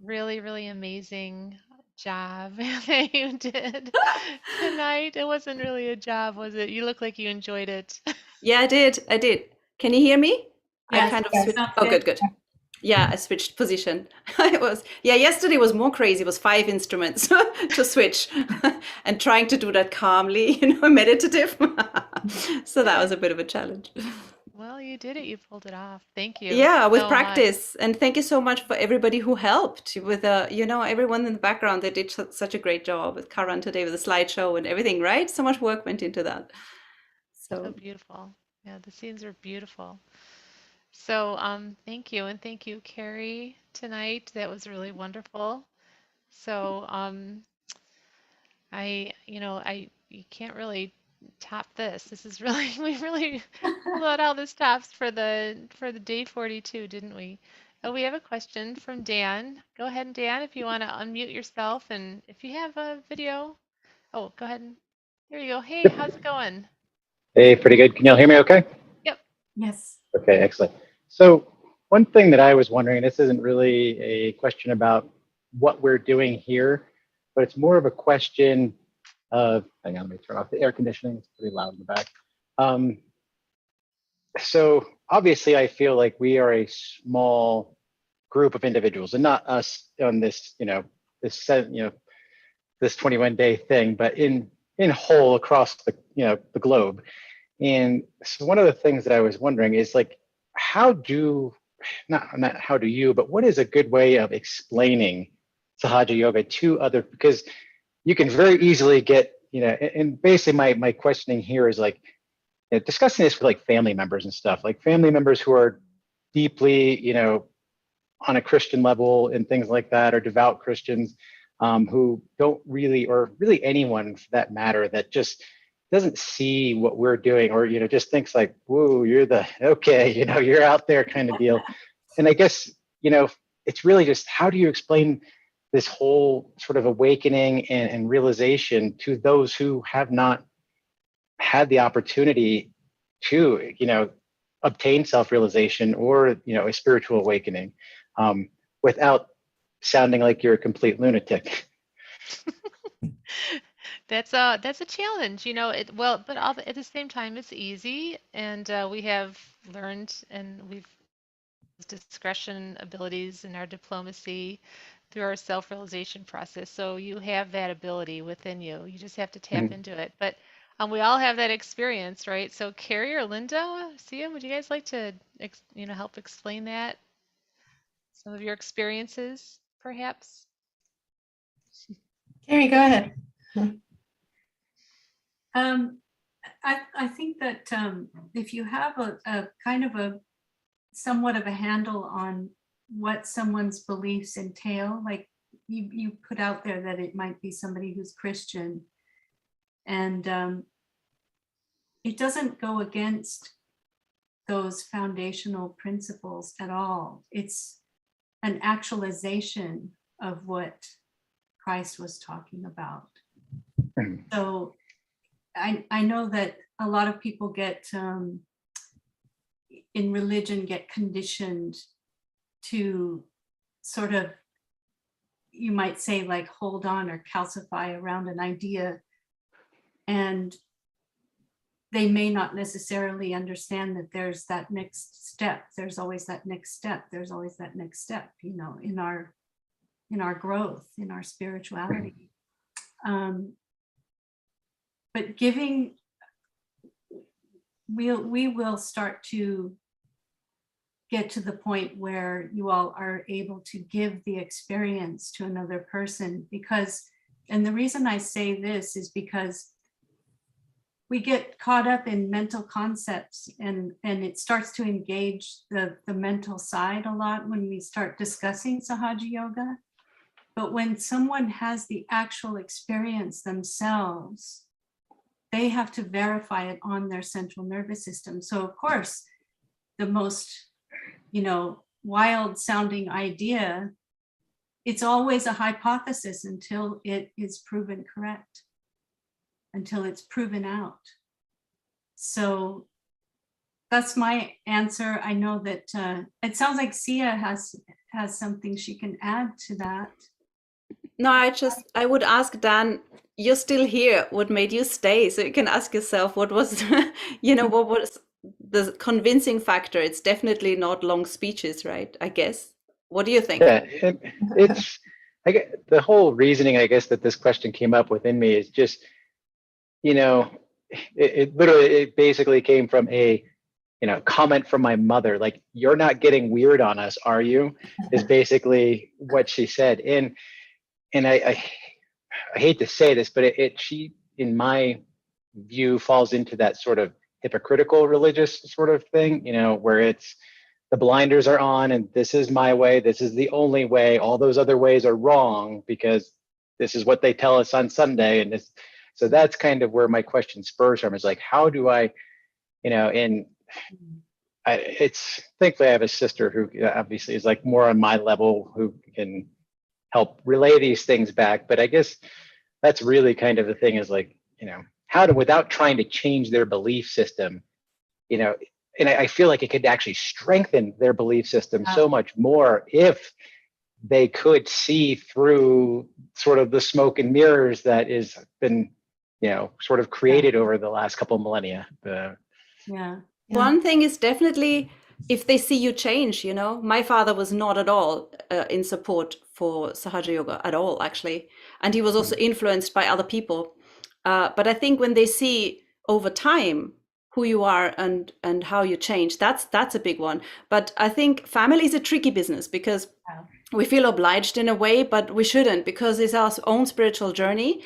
really, really amazing job that you did tonight. It wasn't really a job, was it? You look like you enjoyed it. Yeah, I did. Can you hear me? Yes, I kind of yes, switched. sounds Oh, good. good. Yeah, I switched position. Yesterday was more crazy. It was 5 instruments to switch and trying to do that calmly, meditative. So that was a bit of a challenge. Well, you did it. You pulled it off. Thank you Yeah, with so practice. And thank you so much for everybody who helped with, everyone in the background. They did such a great job with Karan today with the slideshow and everything, right? So much work went into that. So beautiful. Yeah, the scenes are beautiful. So thank you. And thank you, Kerry, tonight. That was really wonderful. So you can't really top this. This is really, we really pulled out all the stops for the day 42, didn't we? Oh, we have a question from Dan. Go ahead, Dan, if you want to unmute yourself, and if you have a video. Oh, go ahead. There you go. Hey, how's it going? Hey, pretty good. Can y'all hear me okay? Yep. Yes. Okay, excellent. So one thing that I was wondering, and this isn't really a question about what we're doing here, but it's more of a question of, hang on, let me turn off the air conditioning. It's pretty loud in the back. So obviously I feel like we are a small group of individuals and not us on this, this 21-day thing, but in whole across the globe. And so one of the things that I was wondering is not how do you, but what is a good way of explaining Sahaja Yoga to other, because you can very easily get, and basically my questioning here is discussing this with family members and stuff, like family members who are deeply, on a Christian level and things like that, or devout Christians who don't really, or really anyone for that matter, that just doesn't see what we're doing, or just thinks like, whoa, you're the okay, you're out there kind of deal. And I guess it's really just, how do you explain this whole sort of awakening and realization to those who have not had the opportunity to obtain self-realization or a spiritual awakening, without sounding like you're a complete lunatic? That's a challenge, well, but at the same time, it's easy, and we have learned, and we've discretion abilities in our diplomacy through our self-realization process. So you have that ability within you. You just have to tap Mhm. into it. But we all have that experience, right? So Kerry or Linda, Sia, would you guys like to, help explain that? Some of your experiences, perhaps? Kerry, go ahead. I think that if you have a kind of a somewhat of a handle on what someone's beliefs entail, like you put out there that it might be somebody who's Christian, and it doesn't go against those foundational principles at all. It's an actualization of what Christ was talking about. Mhm. So I know that a lot of people get in religion get conditioned to sort of, you might say, like hold on or calcify around an idea, and they may not necessarily understand that there's that next step. There's always that next step. There's always that next step, in our growth, in our spirituality. But giving, we will start to get to the point where you all are able to give the experience to another person, because, and the reason I say this is because we get caught up in mental concepts, and it starts to engage the mental side a lot when we start discussing Sahaja Yoga. But when someone has the actual experience themselves, they have to verify it on their central nervous system. So of course, the most, wild sounding idea, it's always a hypothesis until it is proven correct, until it's proven out. So that's my answer. I know that it sounds like Sia has something she can add to that. No, I would ask Dan, you're still here. What made you stay? So you can ask yourself, what was, what was the convincing factor? It's definitely not long speeches, right? I guess. What do you think? Yeah, it's I get the whole reasoning, I guess, that this question came up within me is just, it literally, it basically came from a comment from my mother, like, you're not getting weird on us, are you? Is basically what she said. And I hate to say this, but she, in my view, falls into that sort of hypocritical religious sort of thing, where it's the blinders are on and this is my way, this is the only way, all those other ways are wrong because this is what they tell us on Sunday. And this, so that's kind of where my question spurs from, is like, how do I, and it's, thankfully I have a sister who obviously is like more on my level, who can help relay these things back. But I guess that's really kind of the thing, is like, how to, without trying to change their belief system, and I feel like it could actually strengthen their belief system so much more if they could see through sort of the smoke and mirrors that has been, sort of created over the last couple of millennia. Yeah. One thing is definitely, if they see you change, my father was not at all in support for Sahaja Yoga at all, actually. And he was also influenced by other people. But I think when they see over time who you are and how you change, that's a big one. But I think family is a tricky business, because we feel obliged in a way, but we shouldn't, because it's our own spiritual journey.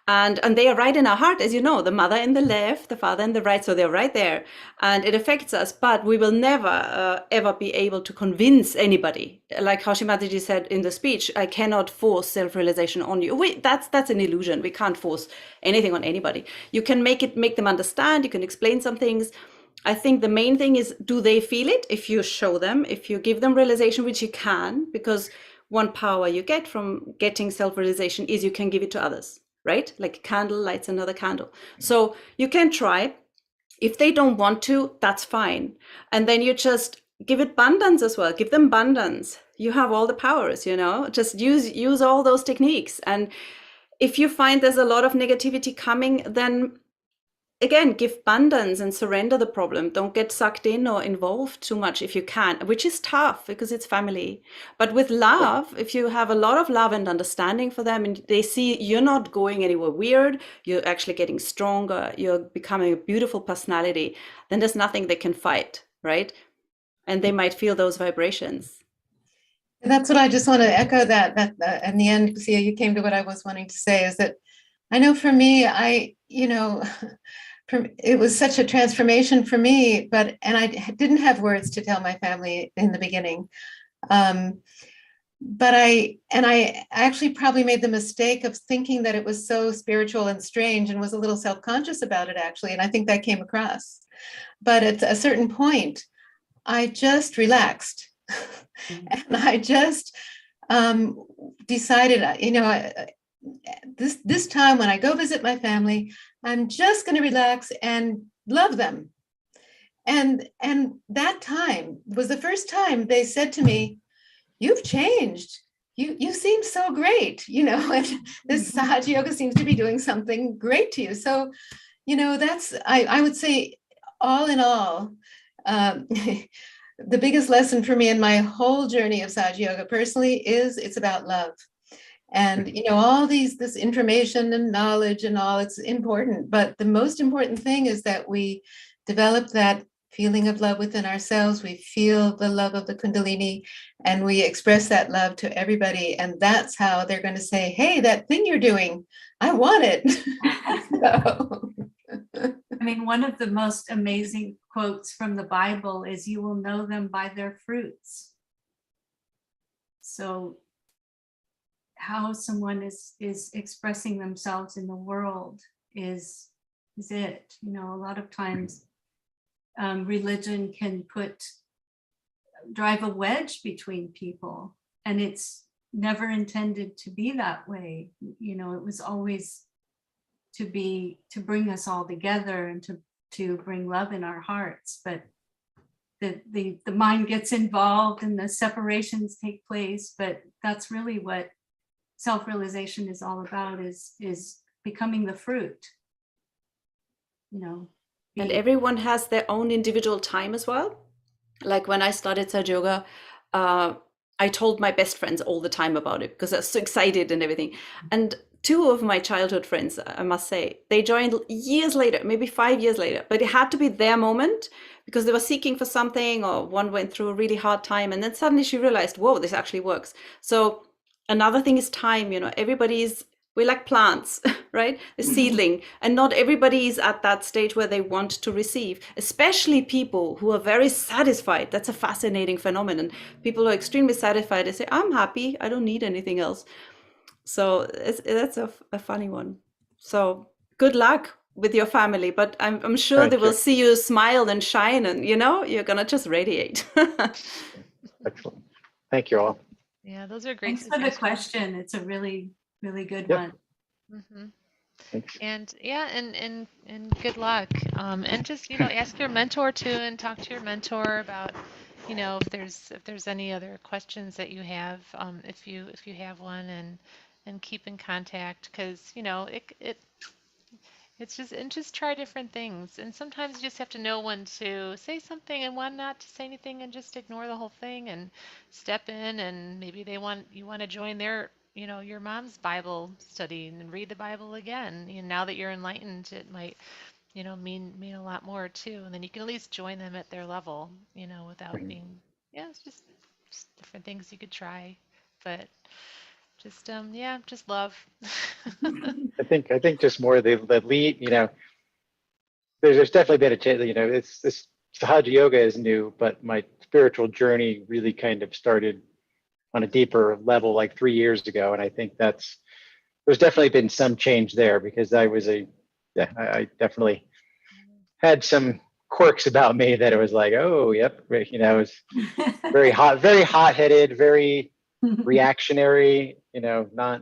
And they are right in our heart, as you know, the mother in the left, the father in the right, so they're right there, and it affects us. But we will never ever be able to convince anybody, like how Shri Mataji said in the speech. I cannot force self-realization on you. That's an illusion. We can't force anything on anybody. You can make them understand. You can explain some things. I think the main thing is, do they feel it? If you show them, if you give them realization, which you can, because one power you get from getting self-realization is you can give it to others, right? Like a candle lights another candle. So you can try. If they don't want to, that's fine. And then you just give it abundance as well. Give them abundance. You have all the powers, just use all those techniques. And if you find there's a lot of negativity coming, then again, give abundance and surrender the problem. Don't get sucked in or involved too much if you can, which is tough because it's family. But with love, if you have a lot of love and understanding for them, and they see you're not going anywhere weird, you're actually getting stronger, you're becoming a beautiful personality, then there's nothing they can fight, right? And they might feel those vibrations. That's what I just want to echo that in the end, Sia, you came to what I was wanting to say, is that I know for me, it was such a transformation for me, and I didn't have words to tell my family in the beginning. But I actually probably made the mistake of thinking that it was so spiritual and strange, and was a little self-conscious about it, actually. And I think that came across. But at a certain point, I just relaxed. And I just decided, this time when I go visit my family, I'm just going to relax and love them. And that time was the first time they said to me, "You've changed. You seem so great, and this Sahaja Yoga seems to be doing something great to you." So, that's, I would say, all in all, the biggest lesson for me in my whole journey of Sahaja Yoga personally is it's about love. And, all this information and knowledge and all, it's important. But the most important thing is that we develop that feeling of love within ourselves. We feel the love of the Kundalini, and we express that love to everybody. And that's how they're going to say, "Hey, that thing you're doing, I want it." So. I mean, one of the most amazing quotes from the Bible is, "You will know them by their fruits." So how someone is expressing themselves in the world is it. A lot of times religion can drive a wedge between people, and it's never intended to be that way. It was always to bring us all together and to bring love in our hearts. But the mind gets involved and the separations take place. But that's really what self-realization is all about, is becoming the fruit. And everyone has their own individual time as well. Like when I started Sahaja Yoga, I told my best friends all the time about it because I was so excited and everything. And two of my childhood friends, I must say, they joined years later, maybe 5 years later, but it had to be their moment because they were seeking for something, or one went through a really hard time. And then suddenly she realized, whoa, this actually works. So another thing is time. We're like plants, right? A seedling. And not everybody is at that stage where they want to receive, especially people who are very satisfied. That's a fascinating phenomenon. People who are extremely satisfied, they say, "I'm happy, I don't need anything else." So that's a funny one. So good luck with your family, but I'm sure they will see you smile and shine, and you're gonna just radiate. Excellent. Thank you all. Yeah, those are great. Thanks for the question. It's a really, really good one. Mm-hmm. Thanks. And yeah, and good luck. And just ask your mentor too, and talk to your mentor about if there's any other questions that you have, if you have one, and keep in contact, because just try different things. And sometimes you just have to know when to say something and when not to say anything, and just ignore the whole thing and step in. And maybe you want to join your mom's Bible study and read the Bible again. Now that you're enlightened, it might, mean a lot more too. And then you can at least join them at their level, without being, it's just different things you could try. But Just yeah, just love. I think just more the lead, there's definitely been a change. It's this Sahaja Yoga is new, but my spiritual journey really kind of started on a deeper level like 3 years ago, and I think there's definitely been some change there because I definitely had some quirks about me that it was like, oh, yep, it was very hot-headed, very reactionary, not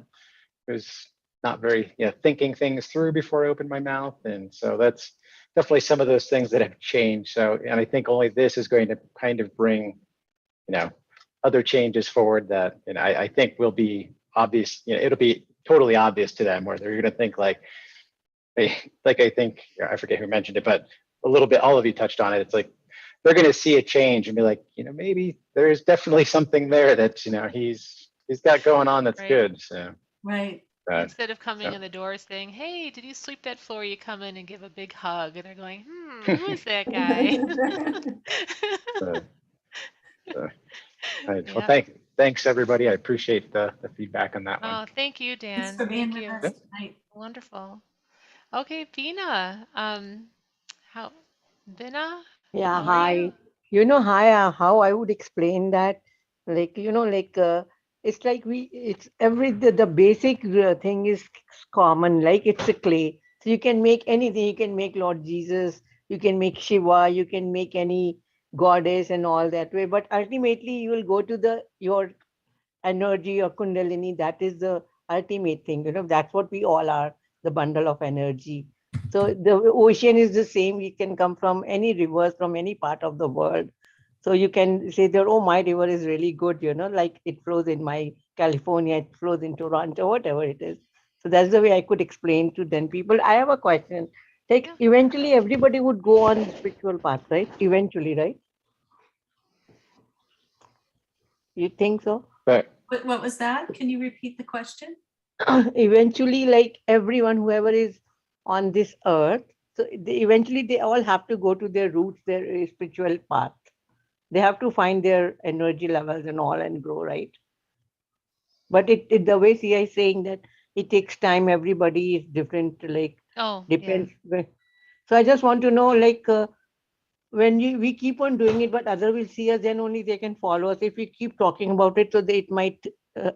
it was not very thinking things through before I opened my mouth, and so that's definitely some of those things that have changed. So, and I think only this is going to kind of bring other changes forward that I think will be obvious. It'll be totally obvious to them, where they're going to think like I think I forget who mentioned it, but a little bit all of you touched on it. It's like they're going to see a change and be like, maybe there's definitely something there that's he's got going on that's Right. good. So Right. Instead of coming in the door saying, "Hey, did you sweep that floor?" You come in and give a big hug, and they're going, "Who is that guy?" Right. Well, Yeah. thanks everybody. I appreciate the feedback on that one. Oh, thank you, Thanks Dan. for being Thank with you. us tonight. Wonderful. Okay, Vina. How, Vina? Yeah, How are you? hi. Hi, how I would explain that, it's like it's the basic thing is common, like it's a clay. So you can make anything. You can make Lord Jesus, you can make Shiva, you can make any goddess and all that way. But ultimately, you will go to your energy or kundalini. That is the ultimate thing. That's what we all are, the bundle of energy. So the ocean is the same. It can come from any rivers from any part of the world. So you can say that, oh, my river is really good, like it flows in my California, it flows in Toronto, whatever it is. So that's the way I could explain to then people. I have a question. Like Yeah. eventually everybody would go on the spiritual path, right? Eventually, right? You think so? But What was that? Can you repeat the question? Eventually, like everyone, whoever is on this earth, so eventually they all have to go to their roots, their spiritual path. They have to find their energy levels and all and grow, right? But the way CI is saying that it takes time, everybody is different, like Oh, yeah. depends. So I just want to know, like, when we keep on doing it, but other will see us, then only they can follow us. If we keep talking about it, so it might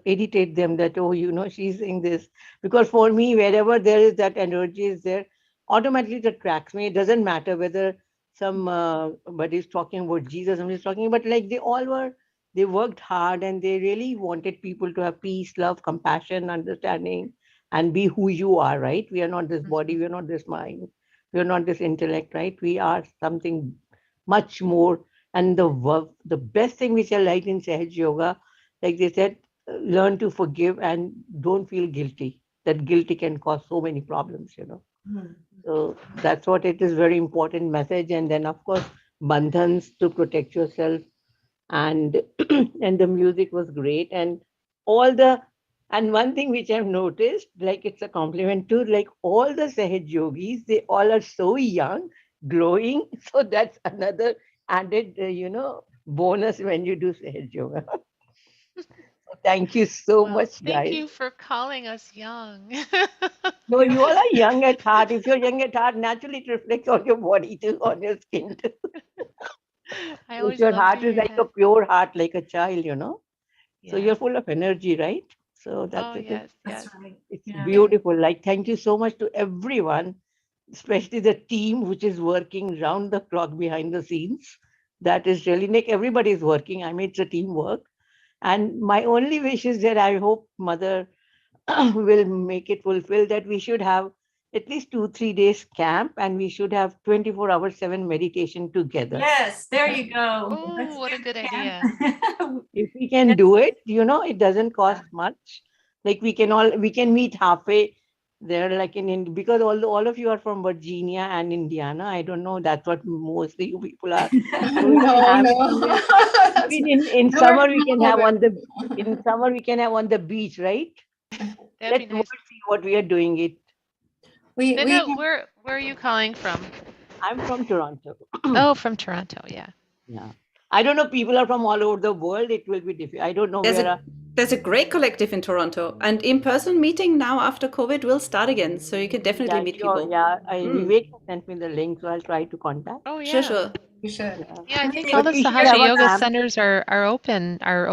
irritate them that, oh, she's saying this. Because for me, wherever there is that energy is there, automatically it attracts me. It doesn't matter whether somebody's talking about Jesus, somebody's talking, but like they worked hard and they really wanted people to have peace, love, compassion, understanding, and be who you are, right? We are not this body, we are not this mind, we are not this intellect, right? We are something much more. And the best thing which I like in Sahaj Yoga, like they said, learn to forgive and don't feel guilty. That guilty can cause so many problems. So that's what it is, very important message. And then of course, bandhans to protect yourself. And and the music was great. And one thing which I've noticed, like it's a compliment to like all the Sahaj yogis, they all are so young, glowing. So that's another added, bonus when you do Sahaj yoga. So thank you so Well, much, thank guys. you for calling us young. No, you all are young at heart. If you're young at heart, naturally it reflects on your body too, on your skin too. I If always your love to heart is hear like a that. pure heart, like a child. So Yeah. you're full of energy, right? So Oh, that's it. yes, That's yes. right. It's Yeah. beautiful. Like, thank you so much to everyone, especially the team which is working round the clock behind the scenes. That is really like everybody is working. I mean, it's a teamwork. And my only wish is that I hope Mother will make it fulfill that we should have at least 2-3 days camp and we should have 24 hours 7 meditation together. Yes, there you go. Oh, Let's what a do good the idea. camp. If we can do it, it doesn't cost much. Like we can meet halfway there, like because all of you are from Virginia and Indiana. I don't know, that's what mostly you people are. So we can No, have it no. somewhere. That's Maybe in north summer we can of have it. on the beach, right? That'd be Let world nice. see what we are doing it. We Vinna, have, where are you calling from? I'm from Toronto. Oh, from Toronto, yeah. Yeah. I don't know, people are from all over the world. It will be difficult. I don't know There's where a There's a great collective in Toronto, and in-person meeting now after COVID will start again, so you can definitely Yeah, meet sure. people. Yeah, Mm. Vivek sent me the link, so I'll try to contact. Oh Sure, yeah. sure. You should. Yeah. Yeah, I think They- all the But we should have Sahaja a Yoga camp. centers are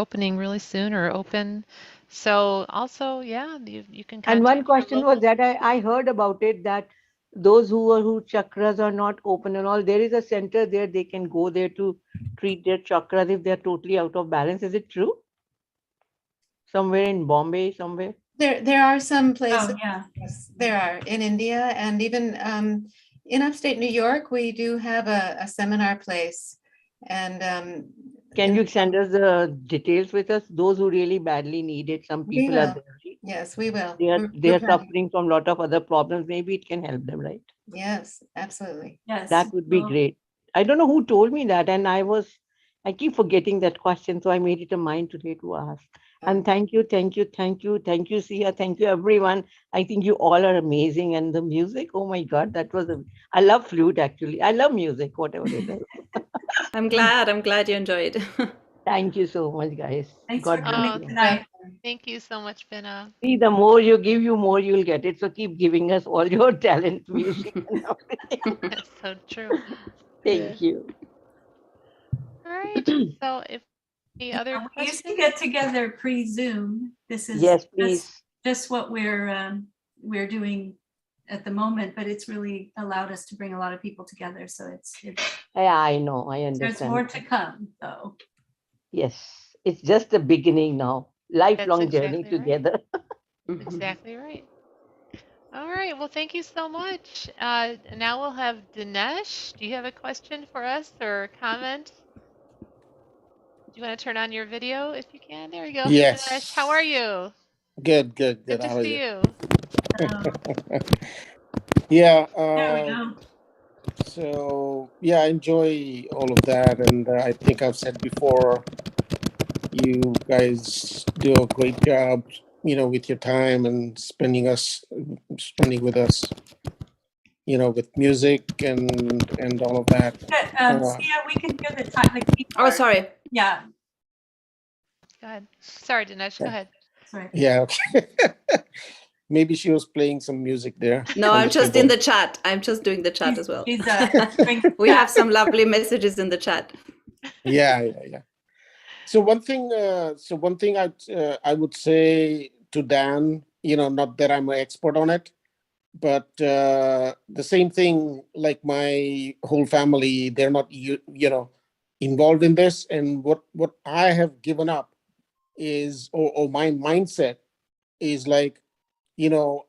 opening really soon or open. So also, yeah, you can And one contact your question was local. that I heard about it, that those who chakras are not open and all, there is a center there, they can go there to treat their chakras if they're totally out of balance. Is it true? Somewhere in Bombay, somewhere? There are some places, Oh, yeah. yes, there are in India, and even in upstate New York, we do have a seminar place. And Can you send us the details with us? Those who really badly need it, some we people are will. there. Yes, we will. They are suffering from a lot of other problems. Maybe it can help them, right? Yes, absolutely. Yes. That would be Well, great. I don't know who told me that, and I keep forgetting that question, so I made it a mind today to ask. And thank you, Sia, thank you, everyone. I think you all are amazing, and the music, oh my God, I love flute actually. I love music, whatever it is. I'm glad you enjoyed. Thank you so much, guys. Thanks for God bless coming Oh, you. tonight. thank you so much, Binna. See, the more you give, more you'll get it. So keep giving us all your talent, music, and everything. That's so true. Thank you. All right. So if any other We used to questions? get together pre-Zoom. This is Yes, please. just what we're doing at the moment, but it's really allowed us to bring a lot of people together. So it's Yeah, I know. I there's understand. more to come, though. Yes, it's just the beginning now. That's Lifelong journey exactly right. together. Exactly right. All right. Well, thank you so much. Now we'll have Dinesh. Do you have a question for us or a comment? Do you want to turn on your video if you can? There you go. Hey, Dinesh. How are Yes. you? Good, good, Good good. to How are see you? you. Yeah. There we go. So yeah, I enjoy all of that, and I think I've said before, you guys do a great job, with your time and spending with us, with music and all of that. Sia, we can hear the time, the Oh, keyboard. sorry. Yeah, Go ahead. Sorry, Dinesh. Go ahead. sorry. Yeah. Okay. Maybe she was playing some music there. No, on I'm the just in keyboard. the chat. I'm just doing the chat as well. She's We have some lovely messages in the chat. Yeah. So one thing I would say to Dan, not that I'm an expert on it, but the same thing, like my whole family, they're not involved in this, and what I have given up is, or my mindset is like, you know,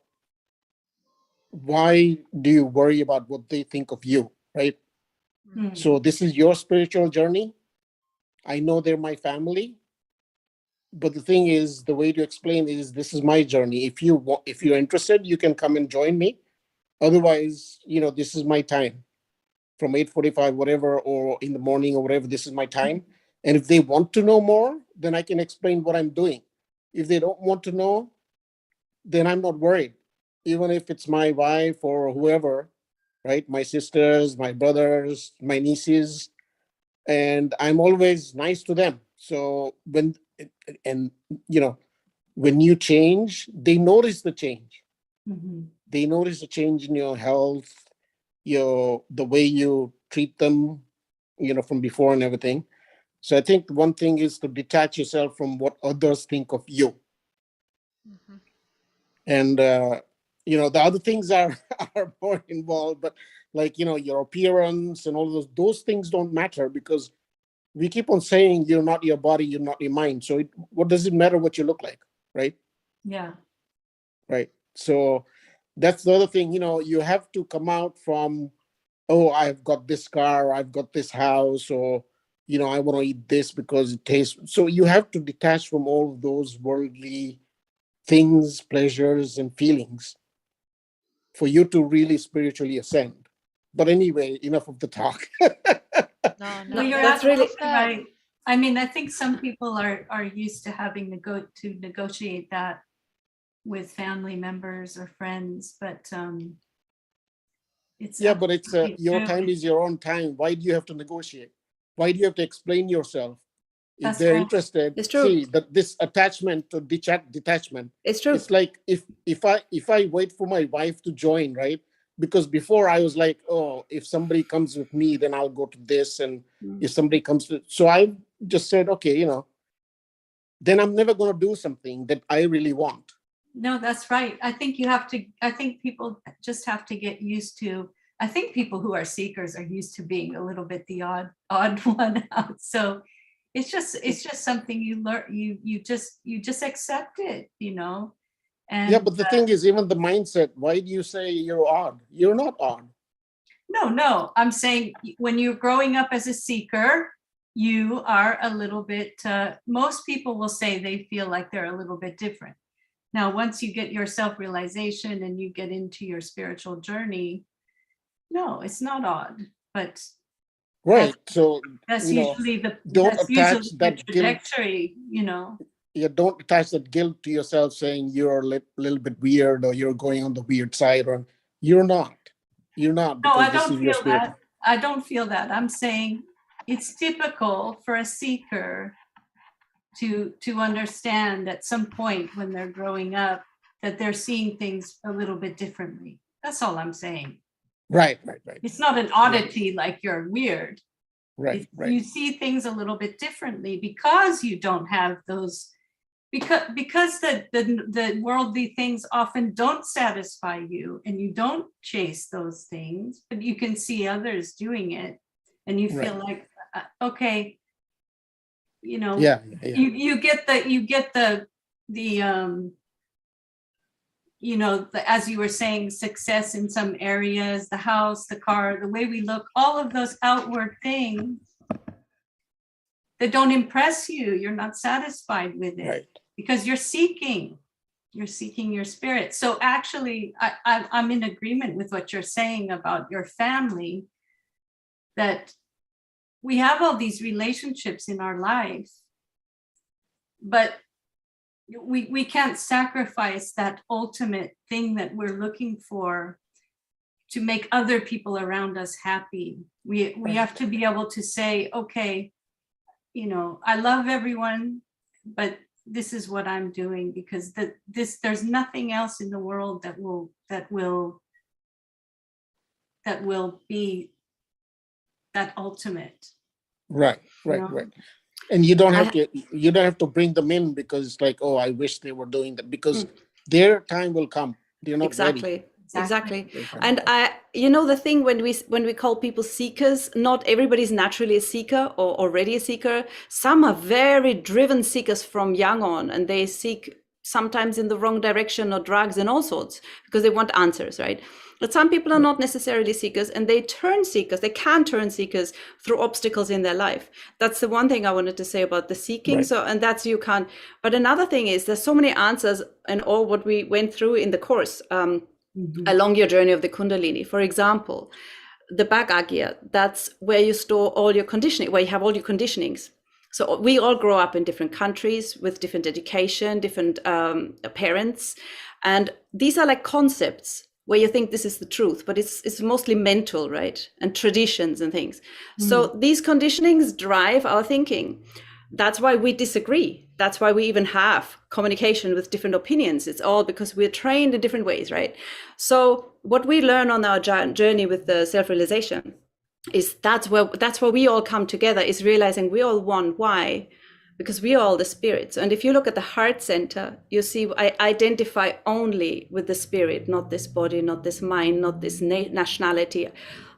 why do you worry about what they think of you, right? Hmm. So this is your spiritual journey. I know they're my family, but the thing is, the way to explain is, this is my journey. If you're interested, you can come and join me. Otherwise, this is my time from 8:45, whatever, or in the morning or whatever. This is my time. And if they want to know more, then I can explain what I'm doing. If they don't want to know, then I'm not worried. Even if it's my wife or whoever, right? My sisters, my brothers, my nieces, and I'm always nice to them. So and when you change, they notice the change. Mhm. They notice the change in your health, the way you treat them, from before and everything. So I think one thing is to detach yourself from what others think of you. Mhm. And the other things are are more involved, but like, your appearance and all those things don't matter, because we keep on saying you're not your body, you're not your mind. So what does it matter what you look like, right? Yeah. Right. So that's the other thing. You have to come out from, oh, I've got this car, I've got this house, or I want to eat this because it tastes. So you have to detach from all of those worldly things, pleasures, and feelings for you to really spiritually ascend. But anyway, enough of the talk. No, No, You're that's really absolutely right. I mean, I think some people are used to having to negotiate that with family members or friends, but it's Yeah, but it's absolutely your true. time is your own time. Why do you have to negotiate? Why do you have to explain yourself? If That's they're right. interested, It's true. see that this attachment to detachment. It's true. It's like if I wait for my wife to join, right? Because before I was like, oh, if somebody comes with me, then I'll go to this, and if somebody comes to, so I just said, okay, then I'm never going to do something that I really want. No, that's right. I think people just have to get used to, I think people who are seekers are used to being a little bit the odd one out. So it's just something you learn, you just accept it, And Yeah, but the thing is, even the mindset, why do you say you're odd? You're not odd. No, I'm saying when you're growing up as a seeker, you are a little bit, most people will say they feel like they're a little bit different. Now, once you get your self-realization and you get into your spiritual journey, no, it's not odd, but Right. So that's usually the don't attach that trajectory, Yeah, don't attach that guilt to yourself, saying you're a little bit weird or you're going on the weird side, or you're not. You're not. No, I Because this don't is your feel spirit. that. I don't feel that. I'm saying it's typical for a seeker to understand at some point when they're growing up that they're seeing things a little bit differently. That's all I'm saying. Right. It's not an oddity like you're weird. Right. You see things a little bit differently because you don't have those, because the worldly things often don't satisfy you and you don't chase those things, but you can see others doing it and you feel like, okay, you get the as you were saying, success in some areas, the house, the car, the way we look, all of those outward things that don't impress you, you're not satisfied with it. Right. Because you're seeking your spirit. So actually, I'm in agreement with what you're saying about your family, that we have all these relationships in our life, but we can't sacrifice that ultimate thing that we're looking for to make other people around us happy. We have to be able to say, okay, I love everyone, but this is what I'm doing, because there's nothing else in the world that will be that ultimate. Right. And you don't have to bring them in because it's like, oh, I wish they were doing that, because their time will come. They're not ready. Exactly. And the thing when we call people seekers, not everybody's naturally a seeker or already a seeker. Some are very driven seekers from young on, and they seek sometimes in the wrong direction or drugs and all sorts because they want answers, right? But some people are not necessarily seekers, and they turn seekers. They can turn seekers through obstacles in their life. That's the one thing I wanted to say about the seeking. Right. So, and that's you can't. But another thing is there's so many answers in all what we went through in the course. Along your journey of the Kundalini. For example, the Bhagavad, that's where you store all your conditioning, where you have all your conditionings. So we all grow up in different countries with different education, different parents. And these are like concepts where you think this is the truth, but it's mostly mental, right? And traditions and things. So these conditionings drive our thinking. That's why we disagree. That's why we even have communication with different opinions. It's all because we're trained in different ways, right? So what we learn on our journey with the self-realization is that's where we all come together, is realizing we all one. Why? Because we are all the spirits. And if you look at the heart center, you see I identify only with the spirit, not this body, not this mind, not this nationality.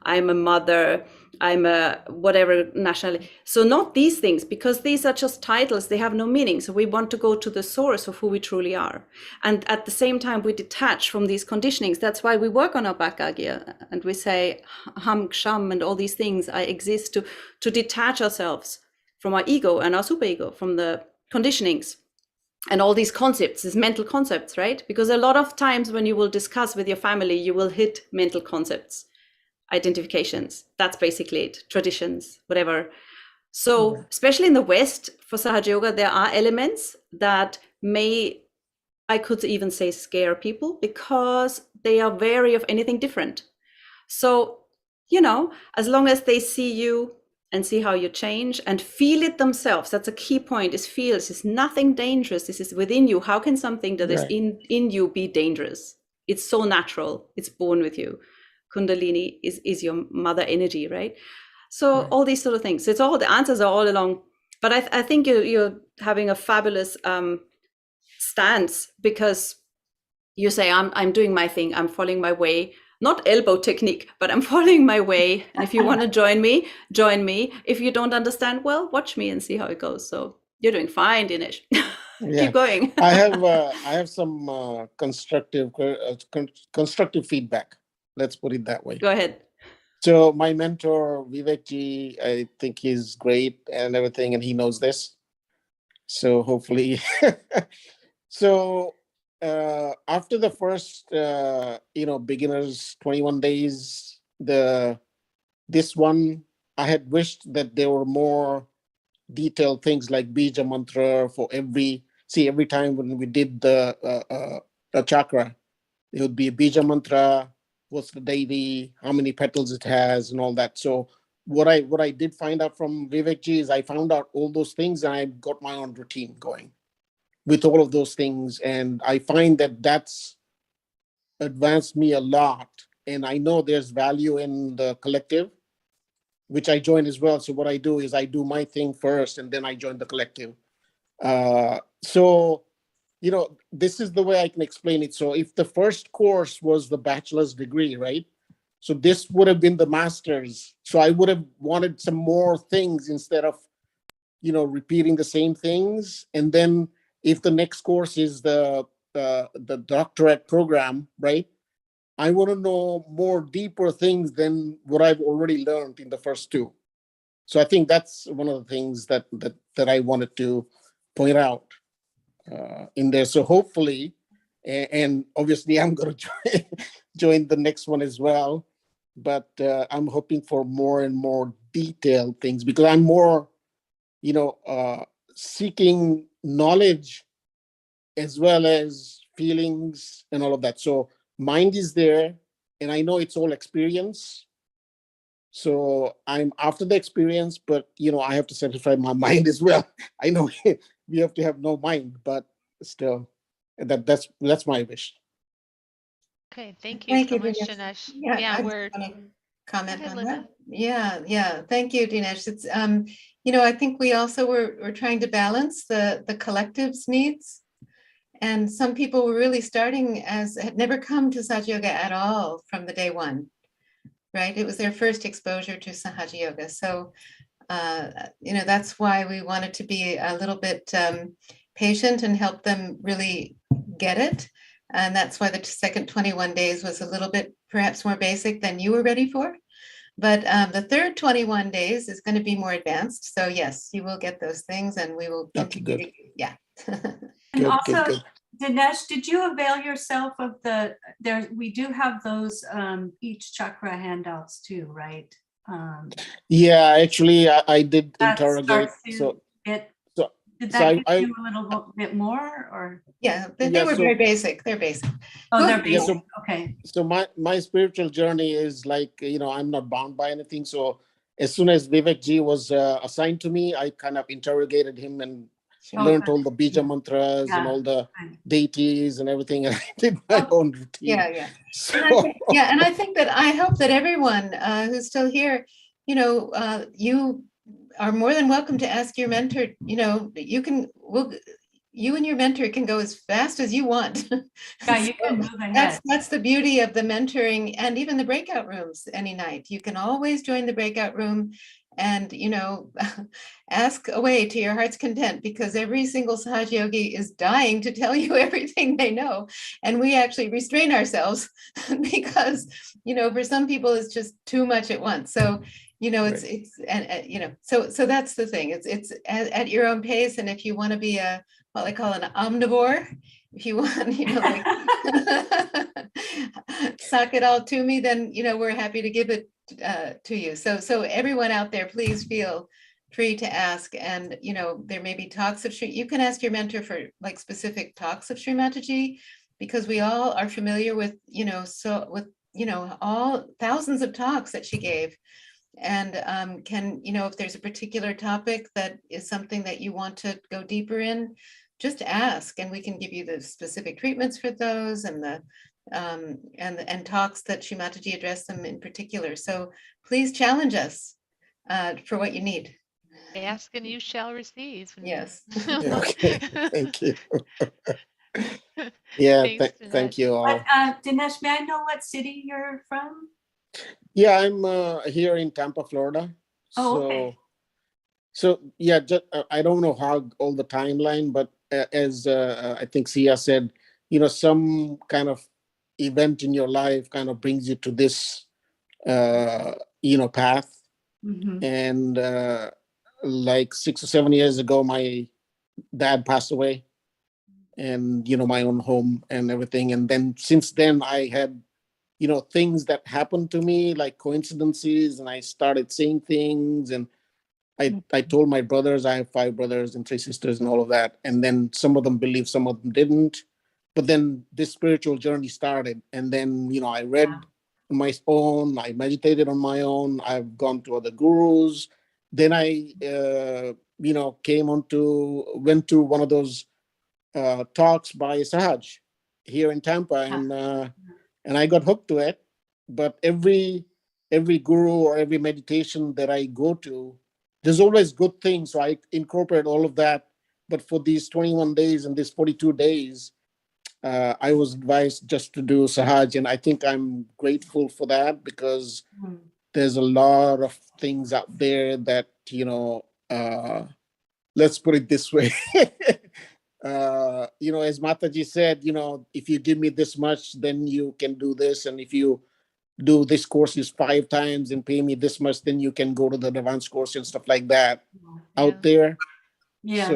I'm a mother, I'm a whatever nationality. So not these things, because these are just titles, they have no meaning. So we want to go to the source of who we truly are. And at the same time, we detach from these conditionings. That's why we work on our Bhagavad, and we say Ham, Ksham, and all these things exist to detach ourselves from our ego and our superego, from the conditionings and all these concepts, these mental concepts, right? Because a lot of times when you will discuss with your family, you will hit mental concepts, identifications. That's basically it, traditions, whatever. So especially in the West, for Sahaja Yoga, there are elements that may, I could even say, scare people because they are wary of anything different. So, as long as they see you and see how you change and feel it themselves. That's a key point, is feel. This is nothing dangerous. This is within you. How can something that is Right. in you be dangerous? It's so natural. It's born with you. Kundalini is your mother energy, right? So Right. all these sort of things. So it's all, the answers are all along. But I think you're having a fabulous stance, because you say, I'm doing my thing, I'm following my way, not elbow technique, but I'm following my way. And if you want to join me, join me. If you don't understand, well, watch me and see how it goes. So you're doing fine, Dinesh. Yeah. Keep going. I have some constructive feedback. Let's put it that way. Go ahead. So my mentor Vivekji, I think he's great and everything, and he knows this. So hopefully, so after the first beginners 21 days, this one, I had wished that there were more detailed things like bija mantra for every time when we did the chakra, it would be a bija mantra, what's the deity, how many petals it has, and all that. So what I did find out from Vivekji is I found out all those things, and I got my own routine going with all of those things, and I find that that's advanced me a lot. And I know there's value in the collective, which I join as well. So what I do is I do my thing first, and then I join the collective. So this is the way I can explain it. So if the first course was the bachelor's degree, right? So this would have been the master's. So I would have wanted some more things instead of, repeating the same things. And then if the next course is the doctorate program, right? I want to know more deeper things than what I've already learned in the first two. So I think that's one of the things that I wanted to point out in there. So hopefully, and obviously I'm going to join the next one as well, but I'm hoping for more and more detailed things, because I'm more, seeking knowledge as well as feelings and all of that. So mind is there, and I know it's all experience. So I'm after the experience, but I have to satisfy my mind as well. I know we have to have no mind, but still, that's my wish. Okay, thank you Thank so you, much, Dinesh. Dinesh. Yeah, Yeah, I just we're, want to go comment ahead, on Linda. that. Yeah. Thank you, Dinesh. It's I think we also were trying to balance the collective's needs. And some people were really starting as had never come to Sahaja Yoga at all from the day one, right? It was their first exposure to Sahaja Yoga. So, that's why we wanted to be a little bit patient and help them really get it. And that's why the second 21 days was a little bit perhaps more basic than you were ready for. But the third 21 days is going to be more advanced. So yes, you will get those things, and we will continue. Good. Yeah. And Good, also, good. Dinesh, did you avail yourself of we do have those each chakra handouts too, right? Yeah, actually, I did That interrogate. starts to So get, so did so that give I you a little bit more, or? Yeah, they yeah, were so very basic. They're basic. Oh, Go they're ahead. yeah, basic, so okay. so my spiritual journey is like, I'm not bound by anything. So as soon as Vivek Ji was assigned to me, I kind of interrogated him and Oh, learned good. all the bija mantras and Yeah, all the good. deities and everything, and I did my own routine. Yeah. So And I think that I hope that everyone who's still here, you are more than welcome to ask your mentor. You and your mentor can go as fast as you want. Yeah, you can move ahead. That's the beauty of the mentoring, and even the breakout rooms any night. You can always join the breakout room and ask away to your heart's content, because every single Sahaja Yogi is dying to tell you everything they know, and we actually restrain ourselves because for some people it's just too much at once. So so that's the thing. It's at your own pace, and if you want to be what I call an omnivore, if you want, suck it all to me, then we're happy to give it to you. So everyone out there, please feel free to ask. And there may be talks of Shri. You can ask your mentor for like specific talks of Shri Mataji, because we all are familiar with all thousands of talks that she gave. And can, if there's a particular topic that is something that you want to go deeper in, just ask, and we can give you the specific treatments for those, and the and talks that Shri Mataji addressed them in particular. So please challenge us for what you need. Ask and you shall receive. Yes. Okay, thank you. Yeah, Thanks, thank Dinesh. you all. Dinesh, may I know what city you're from? Yeah, I'm here in Tampa, Florida. Oh, okay. So yeah, I don't know how all the timeline, but as I think Sia said, some kind of event in your life kind of brings you to this, path. Mhm. And like 6 or 7 years ago, my dad passed away, and my own home and everything. And then since then, I had things that happened to me, like coincidences, and I started seeing things. And I told my brothers, I have 5 brothers and 3 sisters and all of that. And then some of them believed, some of them didn't. But then this spiritual journey started. And then, I read on my own, I meditated on my own, I've gone to other gurus. Then I, went to one of those talks by Sahaj here in Tampa. And I got hooked to it. But every guru or every meditation that I go to, there's always good things. So I incorporate all of that. But for these 21 days and these 42 days, I was advised just to do Sahaj. And I think I'm grateful for that, because there's a lot of things out there that, let's put it this way. As Mataji said, if you give me this much, then you can do this. And if you do this courses 5 times and pay me this much, then you can go to the advanced course and stuff like that out there. Yeah.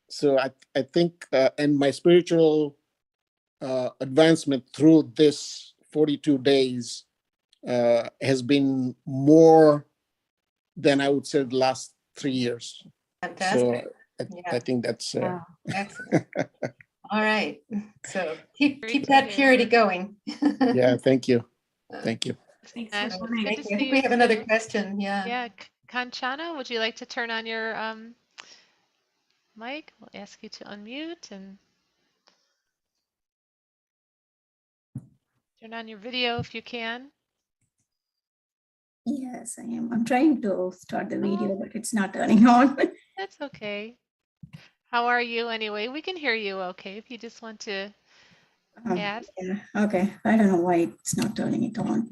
So I think, and my spiritual advancement through this 42 days has been more than I would say the last 3 years. Fantastic. So I think that's excellent. All right. So keep Great to that hear. purity going. Yeah, thank you. Thank you. Thanks Dinesh, for it's good coming. to I see think you we have another too. question. Yeah. Yeah, Kanchana, would you like to turn on your mic? We'll ask you to unmute and turn on your video if you can. Yes, I am. I'm trying to start the video, but it's not turning on. That's okay. How are you anyway? We can hear you okay if you just want to ask. Yeah, okay. I don't know why it's not turning it on.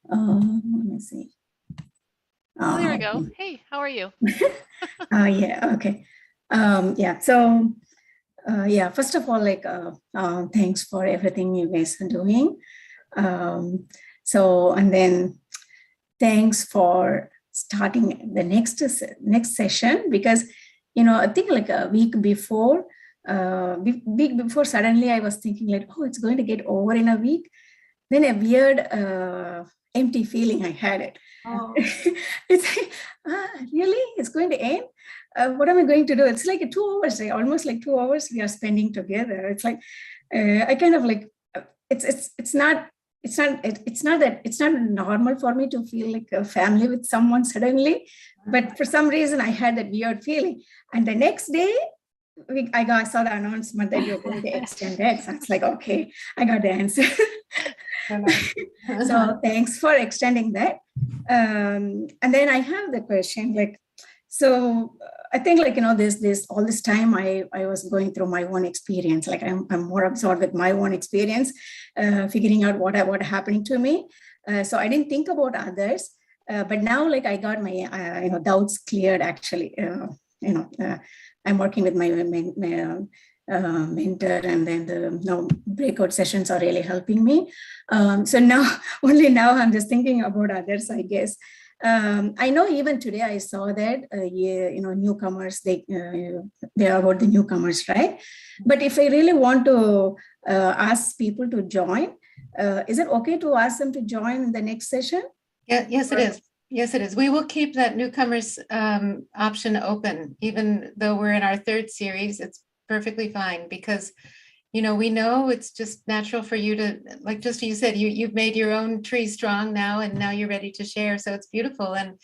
Let me see. Oh, there we go. Hey, how are you? Yeah, okay. Yeah, so yeah, first of all, thanks for everything you guys are doing. And then thanks for starting the next session, because I think like a week before suddenly I was thinking like, oh, it's going to get over in a week. Then a weird empty feeling I had it. Oh. It's like, really, it's going to end. What am I going to do? It's like 2 hours, almost like 2 hours we are spending together. It's like I kind of like it's not normal for me to feel like a family with someone suddenly, but for some reason I had that weird feeling. And the next day I saw the announcement that you're going to extend it. So it's like, okay, I got the answer. So thanks for extending that. And then I have the question, like, so I think like, this all this time I was going through my own experience. Like I'm more absorbed with my own experience, figuring out what happening to me. So I didn't think about others. But now like I got my doubts cleared actually. I'm working with my mentor, and then the breakout sessions are really helping me. So now I'm just thinking about others, I guess. I know even today I saw that newcomers, they are about the newcomers, right? But if I really want to ask people to join, is it okay to ask them to join the next session? Yeah, yes, it is. Yes, it is. We will keep that newcomers option open, even though we're in our 3rd series. It's perfectly fine, because you know, we know it's just natural for you to, like just you said, you've made your own tree strong now, and now you're ready to share. So it's beautiful. And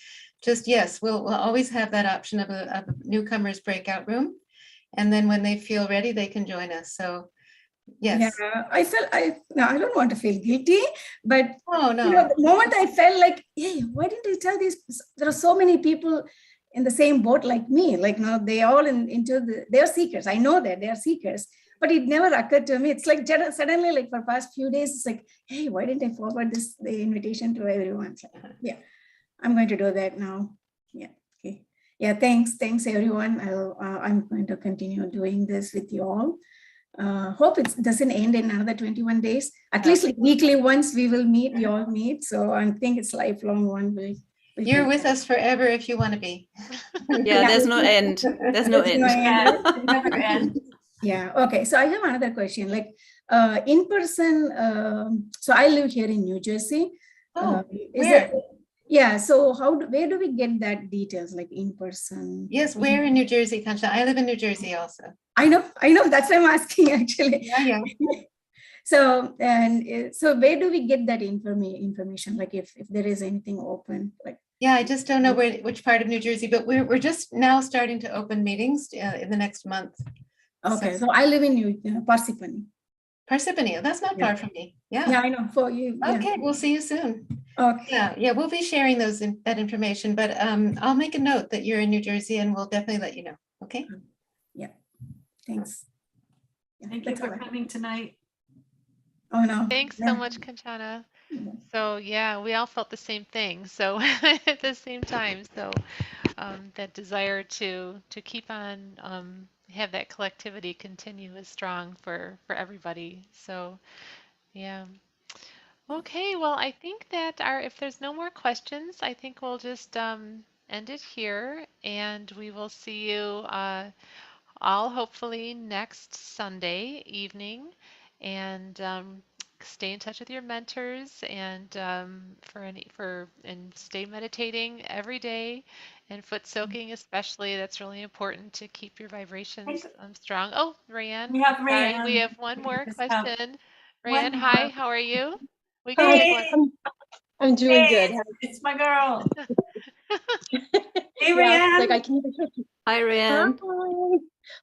just, yes, we'll always have that option of a newcomers breakout room. And then when they feel ready, they can join us. So yes. Yeah, I don't want to feel guilty, but Oh, you know, no. the moment I felt like, hey, why didn't I tell these? There are so many people in the same boat like me. Like, no, they all they're seekers. I know that they're seekers, but it never occurred to me. It's like suddenly, like for past few days, it's like, hey, why didn't I forward the invitation to everyone? It's like, yeah, I'm going to do that now. Yeah. Okay. Yeah. Thanks, everyone. I'm going to continue doing this with you all. Hope it doesn't end in another 21 days. At least like weekly once we will meet, we all meet. So I think it's lifelong one. You're with us forever if you want to be. Yeah, there's no end. There's no end. It never ends. Yeah. Okay. So I have another question. Like in person. So I live here in New Jersey. Oh, Is where? Yeah. So where do we get that details, like in person? Yes, where in New Jersey, Kanchan? I live in New Jersey also. I know. That's why I'm asking actually. Yeah. So where do we get that information? Like if there is anything open, like. Yeah, I just don't know which part of New Jersey, but we're just now starting to open meetings in the next month. Okay, so I live in Parsippany. Parsippany, that's not far from me. Yeah. Yeah, I know. For you. Yeah. Okay, we'll see you soon. Okay. Yeah, we'll be sharing that information, but I'll make a note that you're in New Jersey, and we'll definitely let you know. Okay. Yeah. Thanks. Thank you for coming tonight. Oh no. Thanks so much, Kanchana. So yeah, we all felt the same thing. So at the same time, so that desire to keep on have that collectivity continue is strong for everybody. So yeah. Okay, well, I think that if there's no more questions, I think we'll just end it here, and we will see you all hopefully next Sunday evening, and stay in touch with your mentors, and and stay meditating every day, and foot soaking especially. That's really important to keep your vibrations strong. Oh, Rayanne. We have Sorry, Rayanne. we have one more question. Rayanne, one hi, more. how are you? We can take one. I'm doing good. It's my girl. Hey, Yeah, Rayanne. like I can even Hi, Ryan.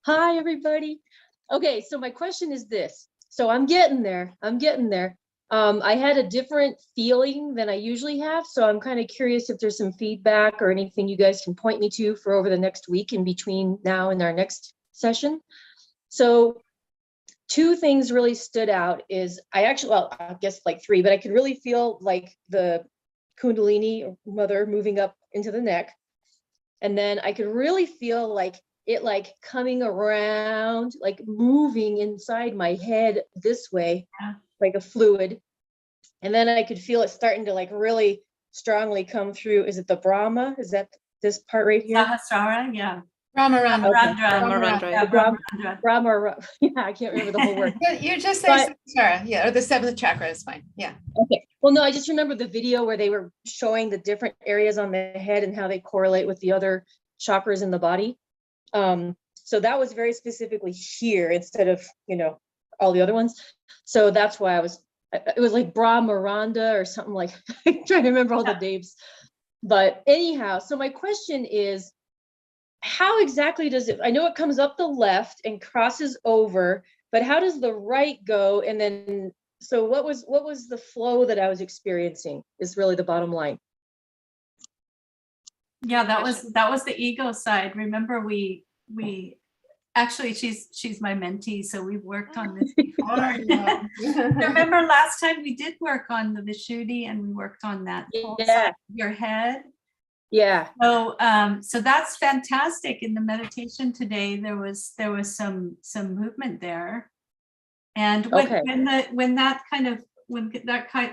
Hi, everybody. Okay, so my question is this. So I'm getting there. I had a different feeling than I usually have. So I'm kind of curious if there's some feedback or anything you guys can point me to for over the next week in between now and our next session. So two things really stood out is I guess like three, but I could really feel like the Kundalini or mother moving up into the neck. And then I could really feel like it like coming around, like moving inside my head this way, like a fluid. And then I could feel it starting to like really strongly come through. Is it the Brahma? Is that this part right here? Sahasrara, yeah. Brahmarandra. Brahma. Yeah, I can't remember the whole word. You just say Sahasrara, yeah, or the seventh chakra is fine. Yeah. Okay. Well, no, I just remember the video where they were showing the different areas on the head and how they correlate with the other chakras in the body. So that was very specifically here instead of, all the other ones. So that's why it was like Brahmaranda or something like, I'm trying to remember all the names. But anyhow, so my question is, how exactly does it, I know it comes up the left and crosses over, but how does the right go? And then, so what was the flow that I was experiencing is really the bottom line. Yeah, that was the ego side. Remember, we actually she's my mentee, so we've worked on this before. Remember last time we did work on the Vishuddhi, and we worked on that whole side of your head. Yeah. So that's fantastic. In the meditation today, there was some movement there, and when that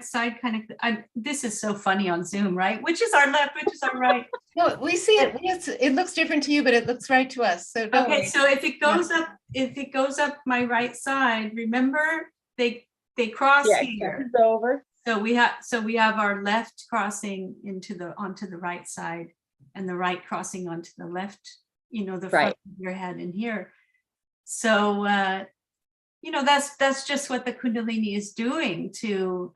side kind of, this is so funny on Zoom, right? Which is our left, which is our right? No, we see it. It looks different to you, but it looks right to us. So don't worry. So if it goes up my right side, remember they cross here. Over. So we have our left crossing onto the right side, and the right crossing onto the left, the front of your head in here. So that's just what the Kundalini is doing to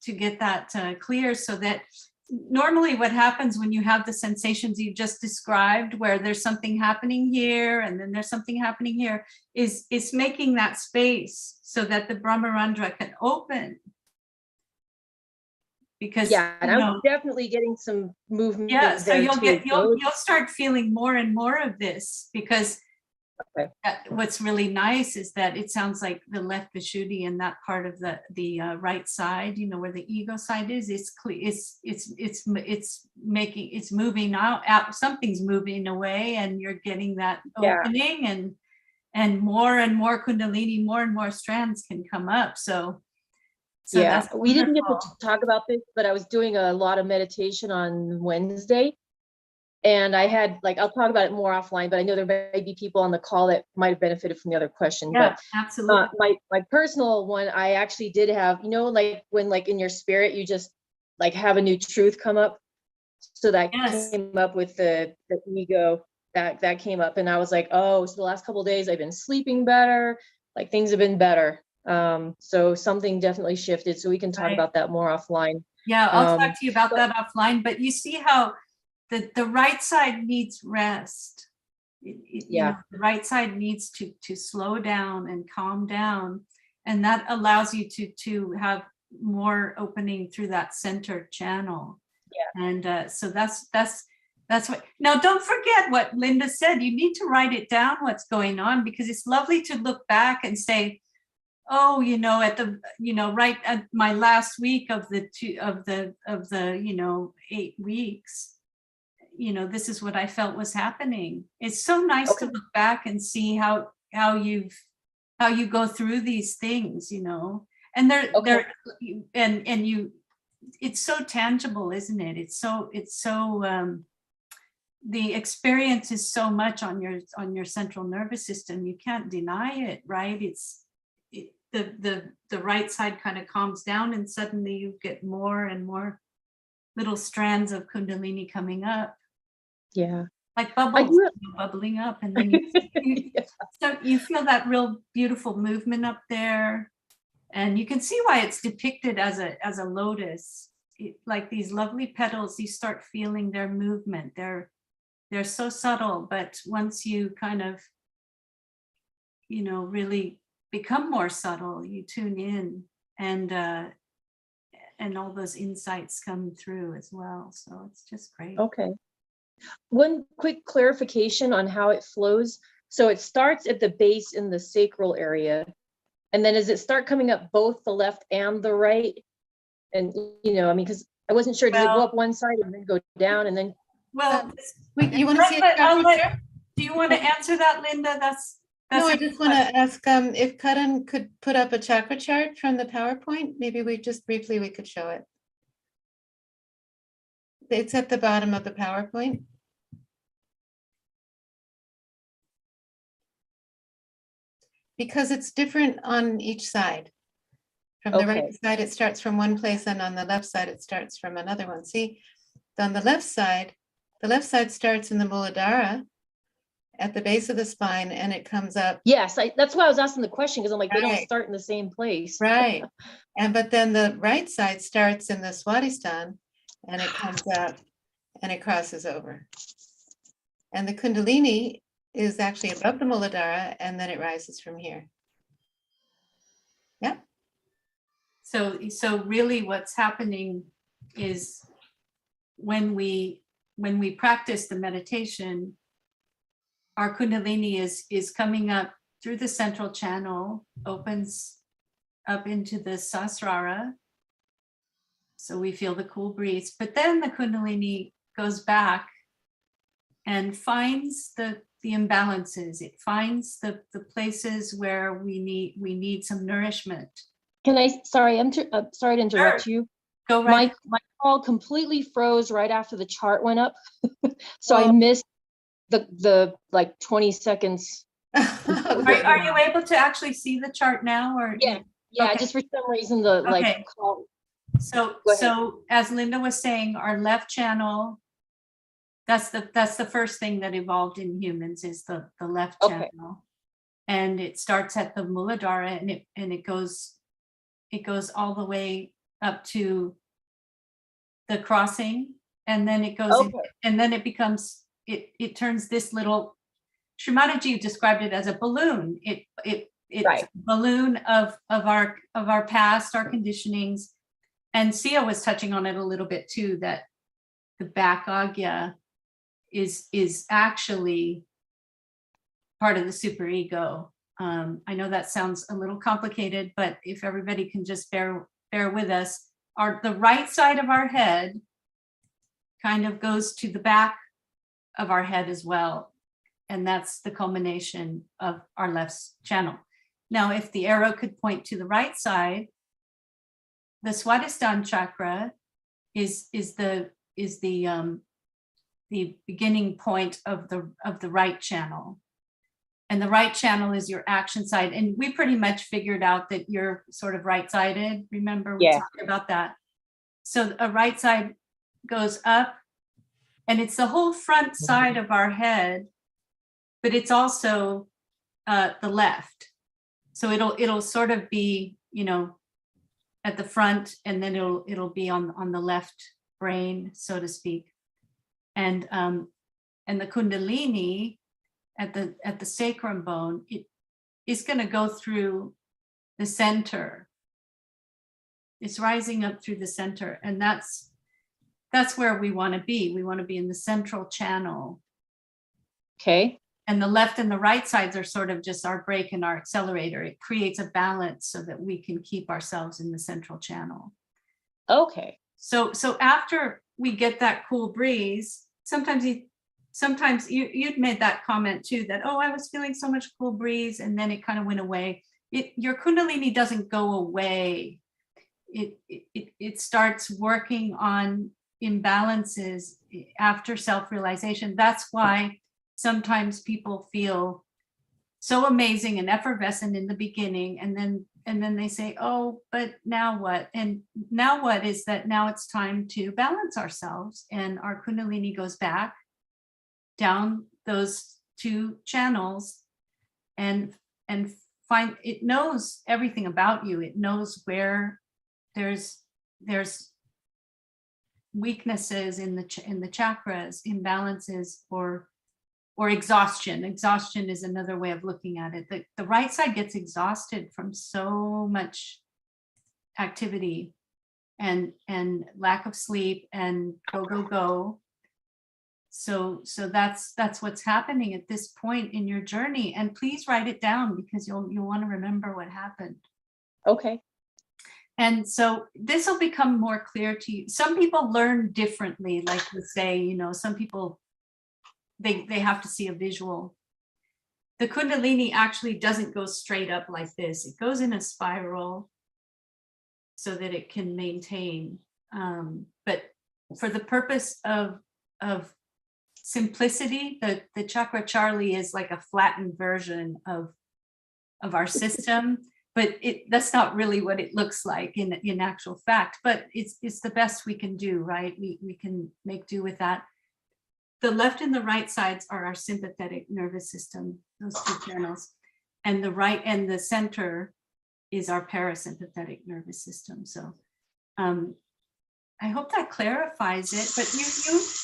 get that clear, so that normally what happens when you have the sensations you just described, where there's something happening here and then there's something happening here, is making that space so that the Brahmarandra can open. Because and I was definitely getting some movement so there you'll start feeling more and more of this, because what's really nice is that it sounds like the left Vishuddhi and that part of the right side, where the ego side is, it's moving out, something's moving away, and you're getting that opening, and more Kundalini, more and more strands can come up. So that's we didn't get to talk about this, but I was doing a lot of meditation on Wednesday. And I had, I'll talk about it more offline, but I know there may be people on the call that might have benefited from the other question. Yeah, but absolutely. My personal one, I actually did have, when in your spirit, you just have a new truth come up. So that came up with the ego, that came up. And I was like, oh, so the last couple of days I've been sleeping better, things have been better. So something definitely shifted. So we can talk about that more offline. Yeah, I'll talk to you about that offline. But you see how the right side needs rest. The right side needs to slow down and calm down, and that allows you to have more opening through that center channel. And so that's what. Now, don't forget what Linda said. You need to write it down, what's going on, because it's lovely to look back and say, oh, at the right at my last week of the 8 weeks, this is what I felt was happening. It's so nice to look back and see how you go through these things, and it's so tangible, isn't it? It's so the experience is so much on your central nervous system. You can't deny it, right? The right side kind of calms down, and suddenly you get more and more little strands of Kundalini coming up. Like bubbles bubbling up, and then so you feel that real beautiful movement up there, and you can see why it's depicted as a lotus. Like these lovely petals, you start feeling their movement. They're so subtle, but once you kind of really become more subtle, you tune in, and all those insights come through as well. So it's just great. One quick clarification on how it flows. So it starts at the base in the sacral area, and then does it start coming up both the left and the right? And because I wasn't sure, does it go up one side and then go down and then? Well, you want to see it? Do you want to answer that, Linda? No, I just want to ask if Karan could put up a chakra chart from the PowerPoint. Maybe we could show it. It's at the bottom of the PowerPoint. Because it's different on each side. From the right side, it starts from one place, and on the left side, it starts from another one. See, on the left side starts in the Muladhara at the base of the spine, and it comes up. Yes, that's why I was asking the question, because I'm like, they don't start in the same place. Right. But then the right side starts in the Swadhisthana, and it comes up and it crosses over. And the Kundalini is actually above the Muladhara, and then it rises from here. Yeah. So really what's happening is when we practice the meditation, our Kundalini is coming up through the central channel, opens up into the Sahasrara. So we feel the cool breeze, but then the Kundalini goes back and finds the imbalances. It finds the places where we need some nourishment. Can I, sorry to interrupt you. Go right. My call completely froze right after the chart went up. So I missed the 20 seconds. Are you able to actually see the chart now, or? Yeah, okay. Just for some reason the call. So as Linda was saying, our left channel, that's the first thing that evolved in humans, is the left channel. and it starts at the Muladhara, and it goes all the way up to the crossing, and then it goes in, and then it becomes, it turns this little, Shri Mataji described it as a balloon. It's Right. a balloon of our past, our conditionings. And Sia was touching on it a little bit too, that the back agya is actually part of the superego. I know that sounds a little complicated, but if everybody can just bear with us, the right side of our head kind of goes to the back of our head as well. And that's the culmination of our left channel. Now, if the arrow could point to the right side, the Swadhisthana chakra is the beginning point of the right channel. And the right channel is your action side. And we pretty much figured out that you're sort of right-sided. Remember, we talked about that. So a right side goes up, and it's the whole front side of our head, but it's also the left. So it'll sort of be, at the front, and then it'll be on the left brain, so to speak. And the Kundalini at the sacrum bone, it is going to go through the center. It's rising up through the center, and that's where we want to be. We want to be in the central channel. Okay. And the left and the right sides are sort of just our brake and our accelerator. It creates a balance so that we can keep ourselves in the central channel. Okay. So after we get that cool breeze, sometimes you'd made that comment too, that, oh, I was feeling so much cool breeze, and then it kind of went away. Your Kundalini doesn't go away. It starts working on imbalances after self-realization. That's why sometimes people feel so amazing and effervescent in the beginning, and then they say, oh, but now what? And now what is that now it's time to balance ourselves, and our Kundalini goes back down those two channels and find, it knows everything about you. It knows where there's weaknesses in the chakras, imbalances, or exhaustion. Exhaustion is another way of looking at it. The right side gets exhausted from so much activity and lack of sleep and go. So that's what's happening at this point in your journey. And please write it down, because you'll want to remember what happened. Okay. And so this will become more clear to you. Some people learn differently, like we say, some people, they have to see a visual. The Kundalini actually doesn't go straight up like this. It goes in a spiral so that it can maintain. But for the purpose of simplicity, the chakra Charlie is like a flattened version of our system, but that's not really what it looks like in actual fact. But it's the best we can do, right? We can make do with that. The left and the right sides are our sympathetic nervous system, those two channels, and the right and the center is our parasympathetic nervous system. So I hope that clarifies it, but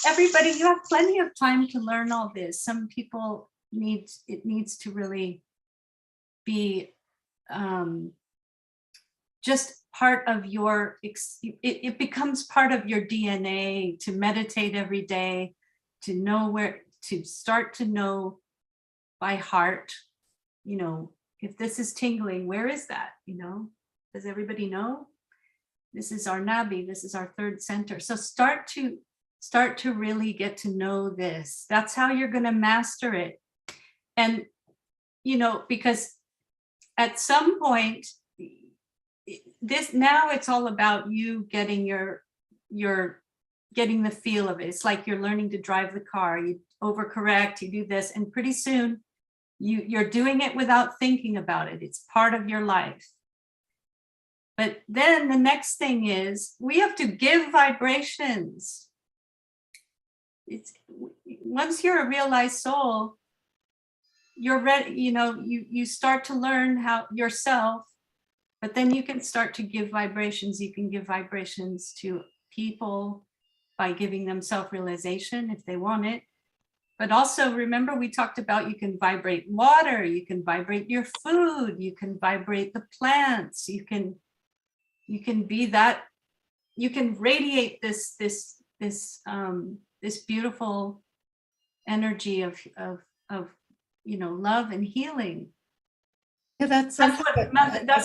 everybody, you have plenty of time to learn all this. Some people it needs to really be just part of your, it becomes part of your DNA to meditate every day, to know to start to know by heart, if this is tingling, where is that? Does everybody know? This is our nabi, this is our third center. So start to really get to know this. That's how you're going to master it. And, because at some point, now it's all about you getting getting the feel of it. It's like you're learning to drive the car. You overcorrect, you do this, and pretty soon you're doing it without thinking about it. It's part of your life. But then the next thing is we have to give vibrations. Once you're a realized soul, you're ready, you start to learn how yourself, but then you can start to give vibrations. You can give vibrations to people by giving them self-realization if they want it. But also remember, we talked about you can vibrate water, you can vibrate your food, you can vibrate the plants, you can be that, you can radiate this beautiful energy of love and healing. Yeah, that's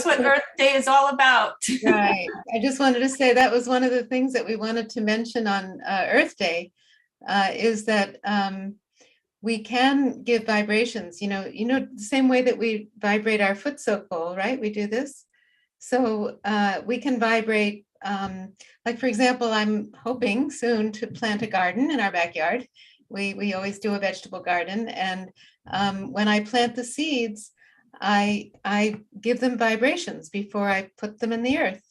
what Earth Day is all about. Right. I just wanted to say that was one of the things that we wanted to mention on Earth Day, is that we can give vibrations, the same way that we vibrate our Footsoak bowl, right? We do this. So we can vibrate, like, for example, I'm hoping soon to plant a garden in our backyard. We always do a vegetable garden. And when I plant the seeds, I give them vibrations before I put them in the earth.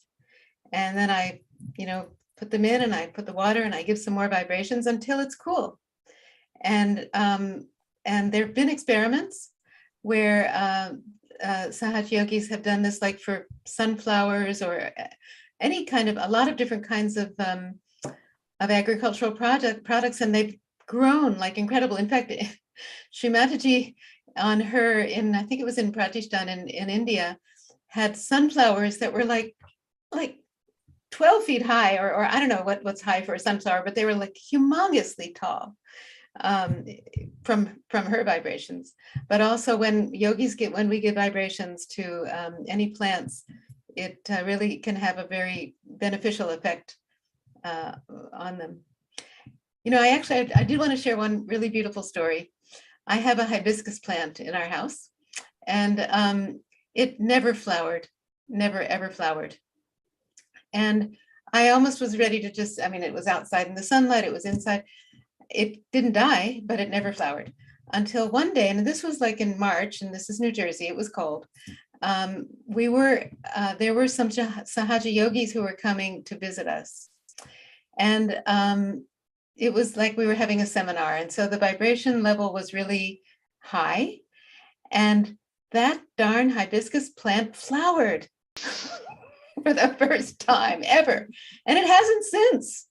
And then I, put them in and I put the water and I give some more vibrations until it's cool. And there have been experiments where Sahaja yogis have done this, like for sunflowers or any kind of, a lot of different kinds of agricultural products, and they've grown like incredible. In fact, Shri Mataji on her, I think it was in Pratishthan in India, had sunflowers that were like 12 feet high, or I don't know what's high for a sunflower, but they were like humongously tall. From her vibrations. But also when we give vibrations to any plants, it really can have a very beneficial effect on them. I did want to share one really beautiful story. I have a hibiscus plant in our house, and it never flowered, never ever flowered. And I almost was ready to it was outside in the sunlight, it was inside. It didn't die, but it never flowered until one day. And this was like in March, and this is New Jersey. It was cold. There were some Sahaja yogis who were coming to visit us. And it was like we were having a seminar. And so the vibration level was really high. And that darn hibiscus plant flowered for the first time ever. And it hasn't since.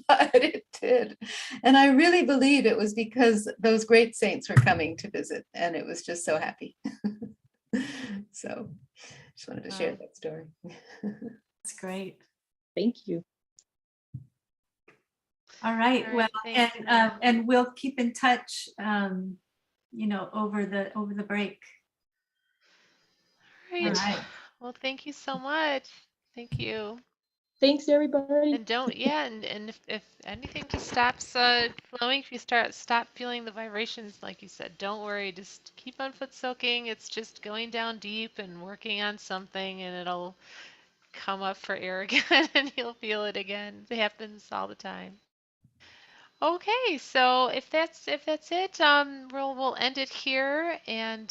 But it did. And I really believe it was because those great saints were coming to visit, and it was just so happy. So just wanted to share that story. That's great. Thank you. All right. Well, and we'll keep in touch, over the break. All right. Well, thank you so much. Thank you. Thanks, everybody. And and if anything just stops flowing, if you stop feeling the vibrations, like you said, don't worry, just keep on foot soaking. It's just going down deep and working on something, and it'll come up for air again, and you'll feel it again. It happens all the time. Okay, so if that's it, we'll end it here, and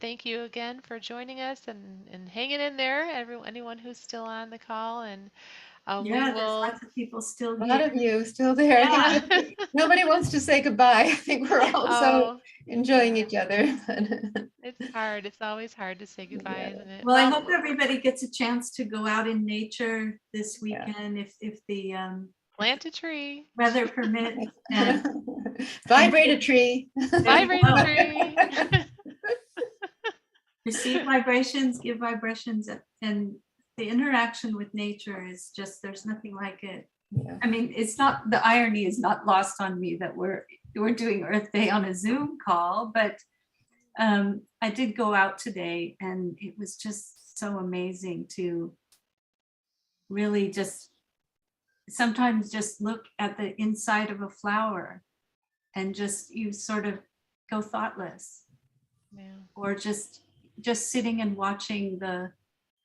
thank you again for joining us and hanging in there, anyone who's still on the call, and there's lots of people still here. A lot of you still there. Yeah. Nobody wants to say goodbye. I think we're all so enjoying each other. It's hard. It's always hard to say goodbye, isn't it? Well, I hope everybody gets a chance to go out in nature this weekend, if the plant a tree, weather permits, and vibrate a tree. Vibrate a tree. Receive vibrations, give vibrations, and the interaction with nature is just, there's nothing like it. Yeah. I mean, it's not, the irony is not lost on me that we're doing Earth Day on a Zoom call, but I did go out today, and it was just so amazing to really sometimes just look at the inside of a flower and you sort of go thoughtless. Yeah. Or just sitting and watching the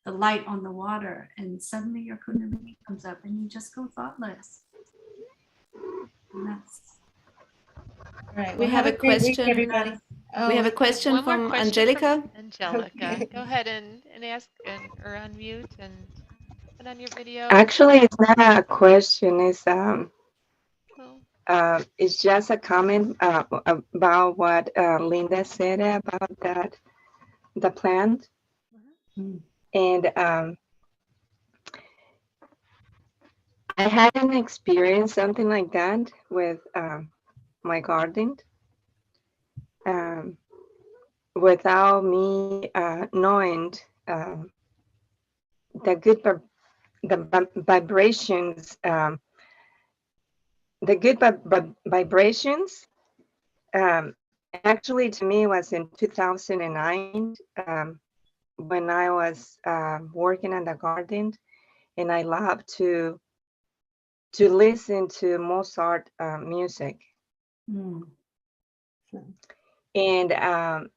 light on the water, and suddenly your kundalini comes up and you just go thoughtless. And that's right. We have a question. Everybody. We have a question from Angelica. Angelica, okay. Go ahead and ask or unmute and put on your video. Actually, it's not a question. It's Oh. it's just a comment about what Linda said about the plant. Mm. And I had an experience, something like that, with my garden, without me knowing the good vibrations, the good vibrations. Actually, to me, was in 2009 when I was working in the garden, and I love to listen to Mozart music. Mm. And um,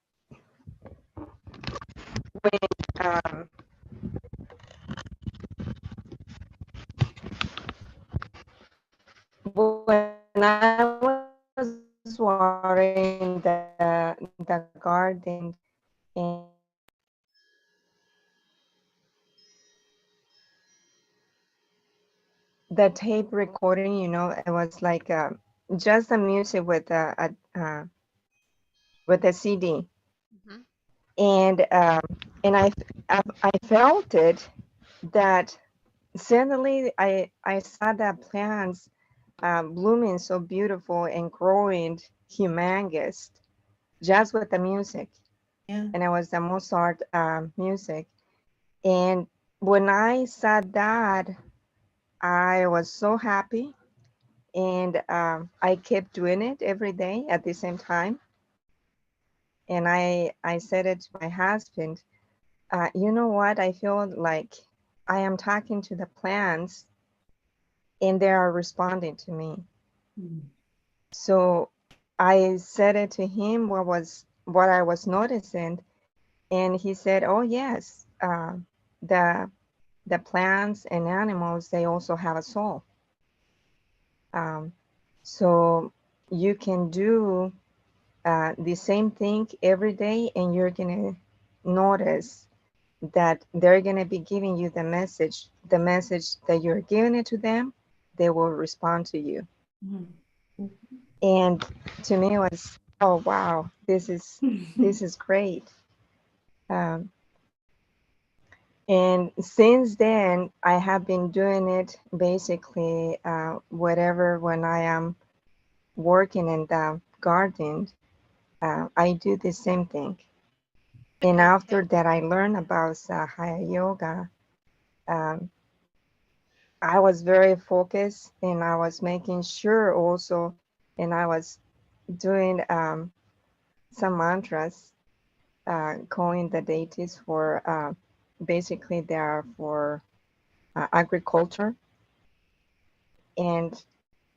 when I was watering the garden, and the tape recording, you know, it was like just the music with a CD, Mhm. and I felt it that suddenly I saw the plants blooming so beautiful and growing humongous just with the music. Yeah. And it was the Mozart music. And when I saw that, I was so happy. And I kept doing it every day at the same time. And I said it to my husband, you know what? I feel like I am talking to the plants and they are responding to me. Mm. So I said it to him what I was noticing, and he said, "Oh yes, the plants and animals, they also have a soul. Um, so you can do the same thing every day, and you're gonna notice that they're gonna be giving you the message that you're giving it to them. They will respond to you." Mm. And to me, it was, oh wow, this is great. Um, and since then, I have been doing it basically whatever when I am working in the garden, I do the same thing. And after that, I learned about Hatha Yoga. Um, I was very focused, and I was making sure also, and I was doing some mantras, calling the deities for basically they are for agriculture, and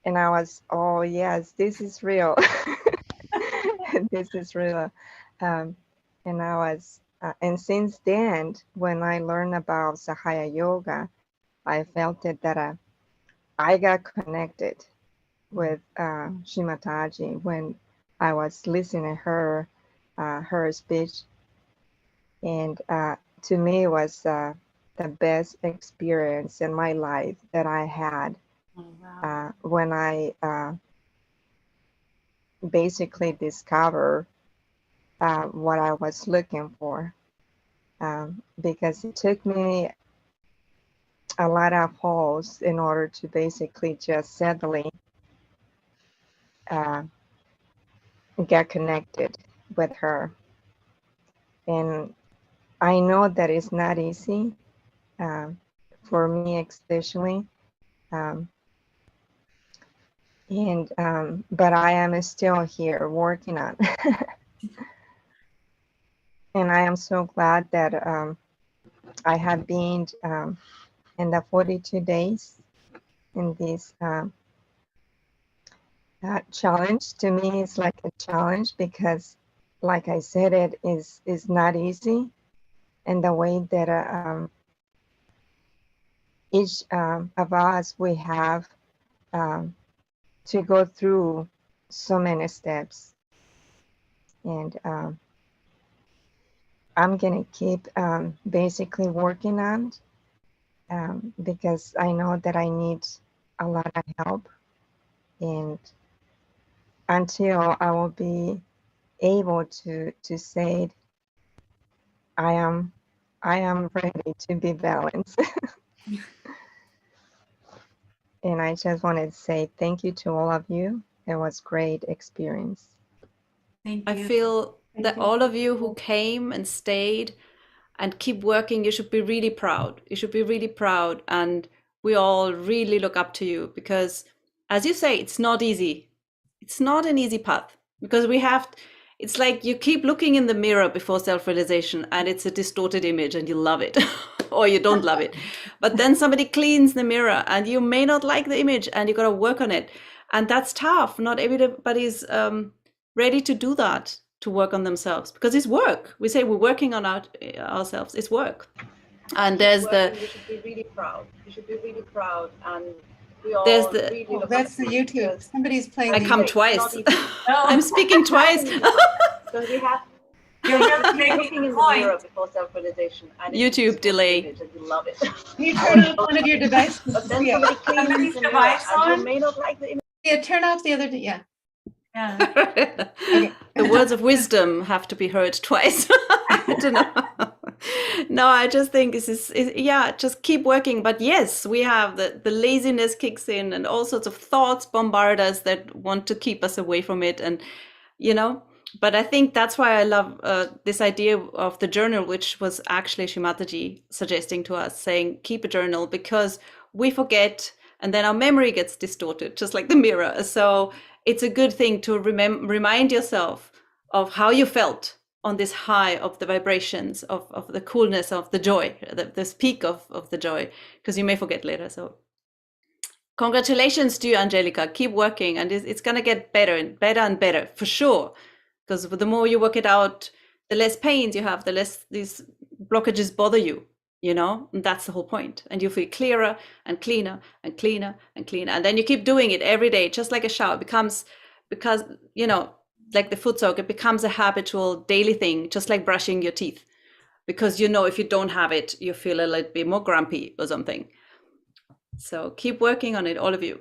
I was, oh yes, this is real. This is real. um, and I was and since then, when I learned about Sahaya Yoga, I felt it that I got connected with Shri Mataji when I was listening to her speech. And to me, it was the best experience in my life that I had Oh, wow. when I basically discovered what I was looking for. Because it took me a lot of holes in order to basically just steadily uh, get connected with her. And I know that it's not easy um, for me, especially. Um, but I am still here working on. And I am so glad that I have been in the 42 days in this challenge. To me, it's like a challenge because, like I said, it is not easy. And the way that each of us, we have um, to go through so many steps. And I'm going to keep basically working on it because I know that I need a lot of help. And until I will be able to say I am ready to be balanced. And I just wanted to say thank you to all of you. It was great experience. Thank I you. feel Thank that you. all of you who came and stayed and keep working, you should be really proud. You should be really proud. And we all really look up to you because, as you say, it's not easy. It's not an easy path because it's like you keep looking in the mirror before self-realization and it's a distorted image and you love it or you don't love it. But then somebody cleans the mirror and you may not like the image and you got to work on it. And that's tough. Not everybody's ready to do that, to work on themselves, because it's work. We say we're working on ourselves. It's work. And there's the. You should be really proud. You should be really proud. And we all there's the. Really Oh, that's the YouTube. Somebody's playing I the come YouTube. twice. I'm speaking twice. Because we have. You're really making a point. Before self-realization. YouTube delay. And you love it. Can you turn off one of your devices? But then Yeah. somebody cleans Somebody's the mirror device and on? you may not like the image. Yeah, turn off the other. Yeah. Yeah. Okay. The words of wisdom have to be heard twice. I don't know. No, I just think yeah, just keep working. But yes, we have the laziness kicks in and all sorts of thoughts bombard us that want to keep us away from it. And, but I think that's why I love this idea of the journal, which was actually Shri Mataji suggesting to us, saying, keep a journal, because we forget and then our memory gets distorted, just like the mirror. So it's a good thing to remind yourself of how you felt on this high of the vibrations, of the coolness, of the joy, this peak of the joy, because you may forget later. So congratulations to you, Angelica. Keep working, and it's going to get better and better and better, for sure. Because the more you work it out, the less pains you have, the less these blockages bother you, and that's the whole point. And you feel clearer and cleaner and cleaner and cleaner. And then you keep doing it every day, just like a shower. Because, like the Footsoak, it becomes a habitual daily thing, just like brushing your teeth. Because if you don't have it, you feel a little bit more grumpy or something. So keep working on it, all of you.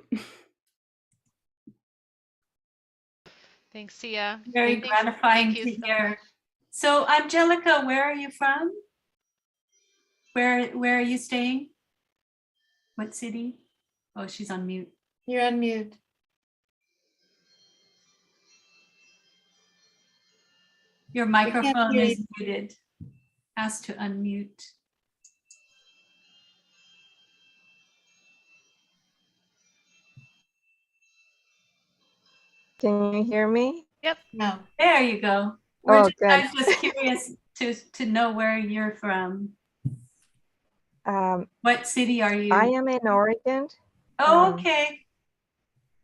Thanks, Sia. Very gratifying Thank to you so hear. much. So, Angelica, where are you from? Where are you staying? What city? Oh, she's on mute. You're on mute. Your microphone is muted. Ask to unmute. Can you hear me? Yep. No. There you go. I'm good. just curious to know where you're from. What city are you? I am in Oregon. Oh, okay.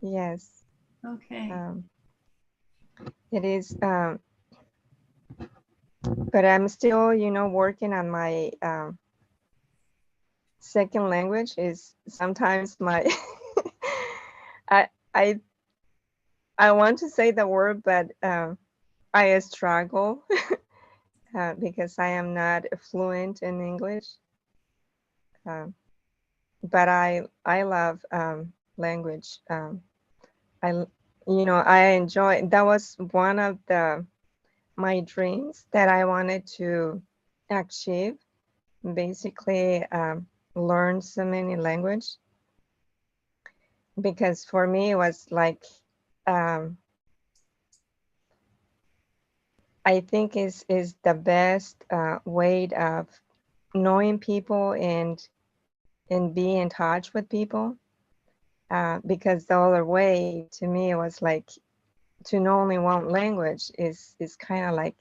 Yes. Okay. It is, but I'm still, working on my second language. Is sometimes my I want to say the word, but I struggle because I am not fluent in English. But I love language. I enjoy. That was one of my dreams that I wanted to achieve. Basically, learn so many language, because for me it was like I think is the best way of knowing people and be in touch with people. Because the other way to me was like to know only one language is kind of like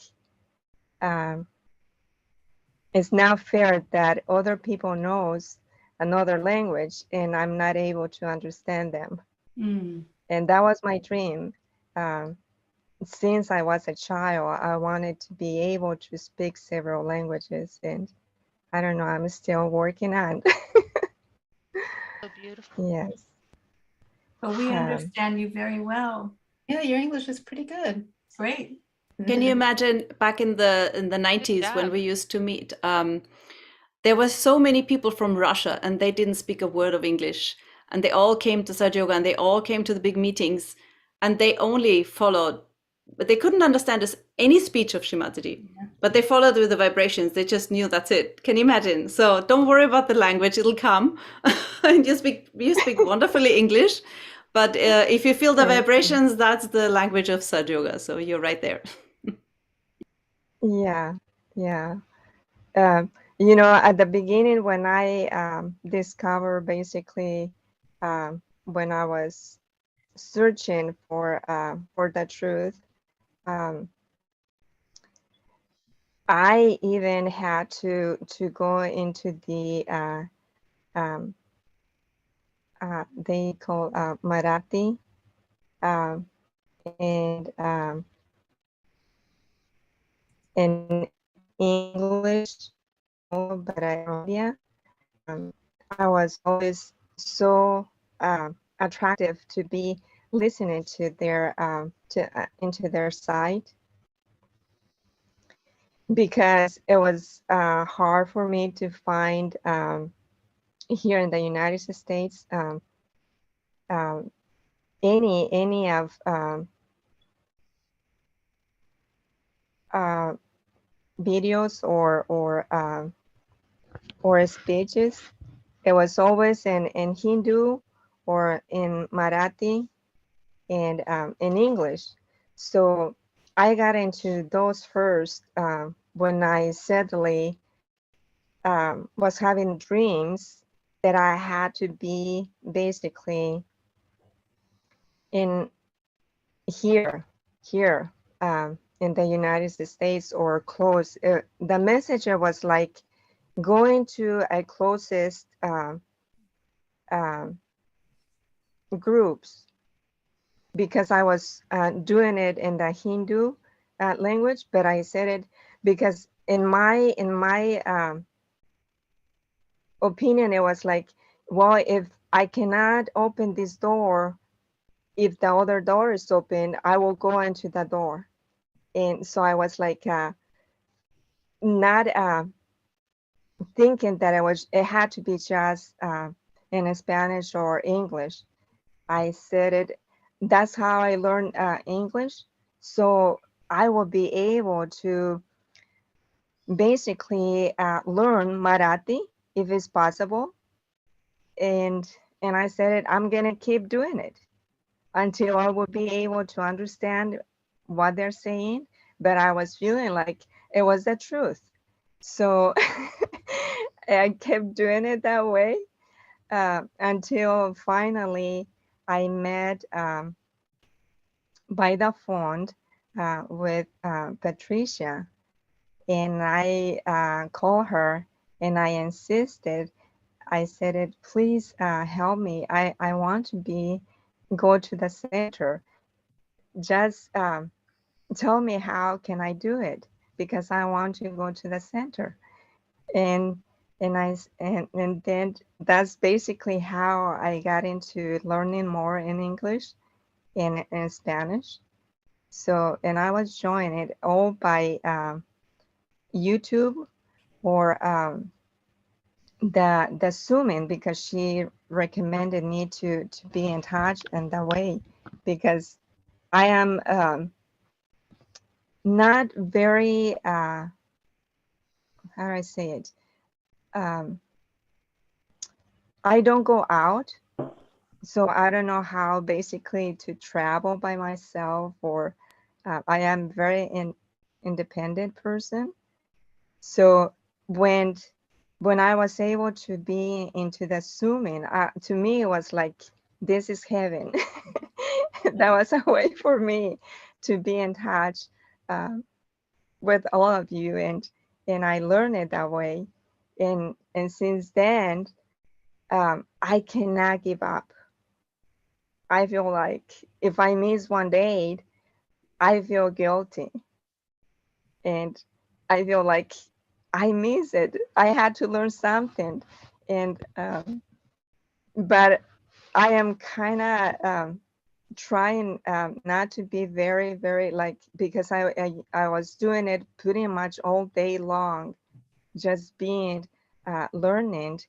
it's not fair that other people knows another language and I'm not able to understand them. And that was my dream. Since I was a child, I wanted to be able to speak several languages, and I don't know, I'm still working on. So beautiful. Yes. But we understand you very well. Yeah, your English is pretty good. Great. Can you imagine back in the 90s when we used to meet? There were so many people from Russia and they didn't speak a word of English. And they all came to Sahaja Yoga and they all came to the big meetings. and they only followed, but they couldn't understand any speech of Shri Mataji, but they followed with the vibrations. They just knew that's it. Can you imagine? So don't worry about the language; it'll come. And you speak wonderfully English, but if you feel the vibrations, that's the language of Sahaja Yoga. So you're right there. Yeah, yeah. You know, at the beginning, when I discovered basically when I was searching for the truth, I even had to go into the they call Marathi and in English, but I I was always so attractive to be listening to their into their site, because it was hard for me to find here in the United States any of videos or speeches. It was always in Hindu or in Marathi and in English. So I got into those first when I suddenly was having dreams that I had to be basically in here in the United States or close. The messenger was like going to a closest groups, because I was doing it in the Hindu language, but I said it because in my opinion, it was like, well, if I cannot open this door, if the other door is open, I will go into the door. And so I was like, not thinking that it had to be just in Spanish or English. I said it. That's how I learned English. So I will be able to basically learn Marathi if it's possible. And I said it. I'm gonna keep doing it until I will be able to understand what they're saying. But I was feeling like it was the truth. So I kept doing it that way until finally I met by the phone with Patricia, and I called her and I insisted. I said, "It please help me. I want to go to the center. Just tell me how can I do it, because I want to go to the center." And and then that's basically how I got into learning more in English and in Spanish. So, and I was joining it all by YouTube or the Zooming, because she recommended me to be in touch in that way, because I am not very how do I say it? I don't go out, so I don't know how basically to travel by myself, or I am very independent person. So when I was able to be into the Zooming, to me it was like, this is heaven. That was a way for me to be in touch with all of you, and I learned it that way, and since then I cannot give up. I feel like if I miss one day, I feel guilty, and I feel like I miss it. I had to learn something, and but I am kind of trying not to be very, very like, because I was doing it pretty much all day long, just being learning.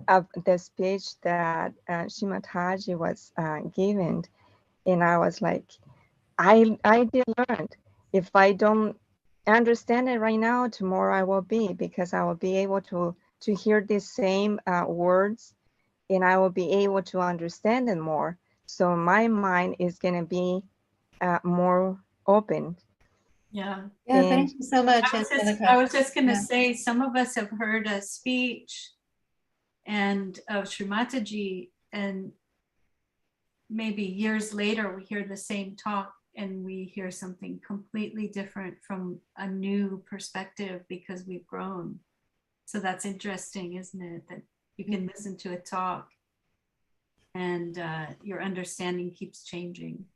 of the speech that Shri Mataji was given, and I was like, I did learn. If I don't understand it right now, tomorrow I will be, because I will be able to hear these same words, and I will be able to understand it more. So my mind is going to be more open. Yeah. Yeah, And thank you so much, I Angelica. was just going to Yeah. say, some of us have heard a speech and of Shri Mataji, and maybe years later we hear the same talk and we hear something completely different from a new perspective because we've grown. So that's interesting, isn't it? That you can listen to a talk and your understanding keeps changing.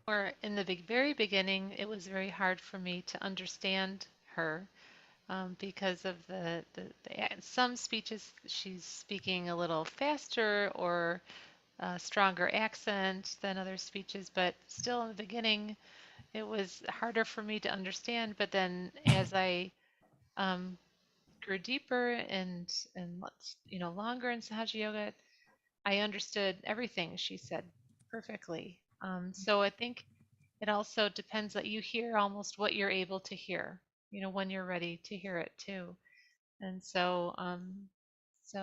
Or in the very beginning, it was very hard for me to understand her because of some speeches she's speaking a little faster or a stronger accent than other speeches, but still in the beginning, it was harder for me to understand. But then as I um, grew deeper and longer in Sahaja Yoga, I understood everything she said perfectly. So I think it also depends that you hear almost what you're able to hear, when you're ready to hear it too. And so,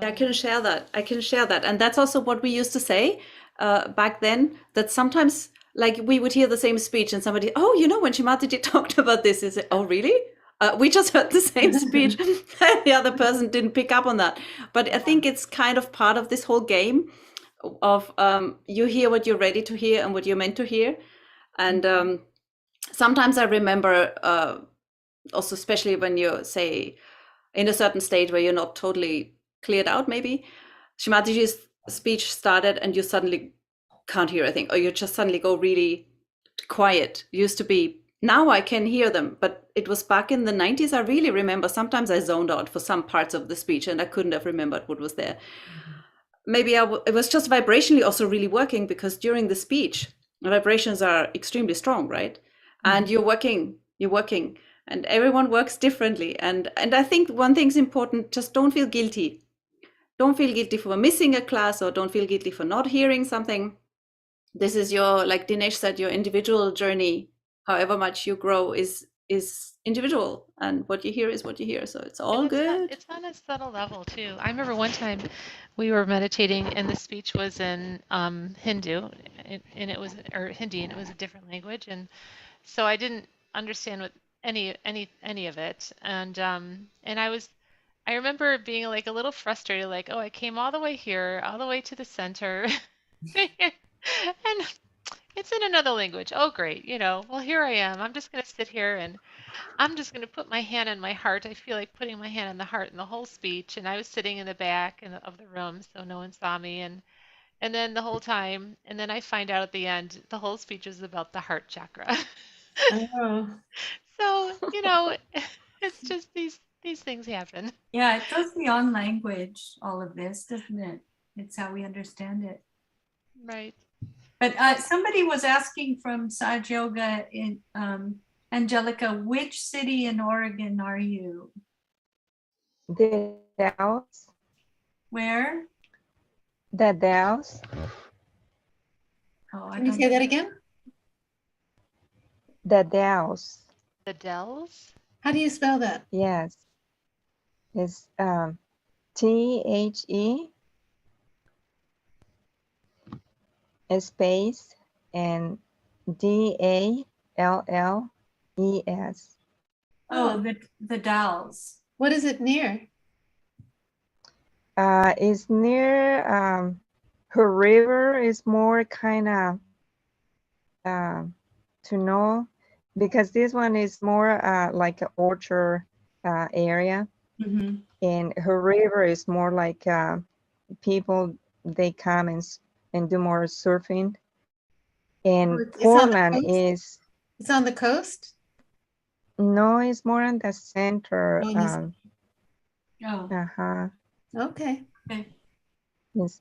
I can share that. I can share that. And that's also what we used to say back then, that sometimes like we would hear the same speech and somebody, oh, when Shri Mataji talked about this, is it, oh, really? We just heard the same speech and the other person didn't pick up on that. But I think it's kind of part of this whole game of you hear what you're ready to hear and what you're meant to hear. And sometimes I remember also, especially when you say in a certain stage where you're not totally cleared out, maybe Shri Mataji's speech started and you suddenly can't hear a thing, or you just suddenly go really quiet. Used to be, now I can hear them, but it was back in the 90s. I really remember sometimes I zoned out for some parts of the speech and I couldn't have remembered what was there. Maybe it was just vibrationally also really working, because during the speech, the vibrations are extremely strong, right? And you're working, and everyone works differently. And I think one thing's important, just don't feel guilty. Don't feel guilty for missing a class, or don't feel guilty for not hearing something. This is your, like Dinesh said, your individual journey. However much you grow is individual, and what you hear is what you hear. So it's all good. it's on a subtle level too. I remember one time we were meditating and the speech was in Hindu, and it was, or Hindi, and it was a different language, and so I didn't understand what any of it, and I remember being like a little frustrated, like, oh, I came all the way here, all the way to the center, and it's in another language. Oh, great, well, here I am. I'm just going to sit here and I'm just going to put my hand on my heart. I feel like putting my hand on the heart in the whole speech. And I was sitting in the back of the room, so no one saw me. And then the whole time, and then I find out at the end, the whole speech is about the heart chakra. Oh. So, it's just these things happen. Yeah, it goes beyond language, all of this, doesn't it? It's how we understand it. Right. But somebody was asking from Sahaja Yoga in Angelica, which city in Oregon are you? the Dells, Where? the Dells, Oh, Can you say that again? the Dells. The Dells? How do you spell that? Yes, it's THE space and DALLES. Oh, the Dalles. What is it near? It's near her river is more kind of to know, because this one is more like an orchard area, and her river is more like people, they come and do more surfing. And It's Portland is, it's on the coast? no, it's more in the center. Okay. Yes.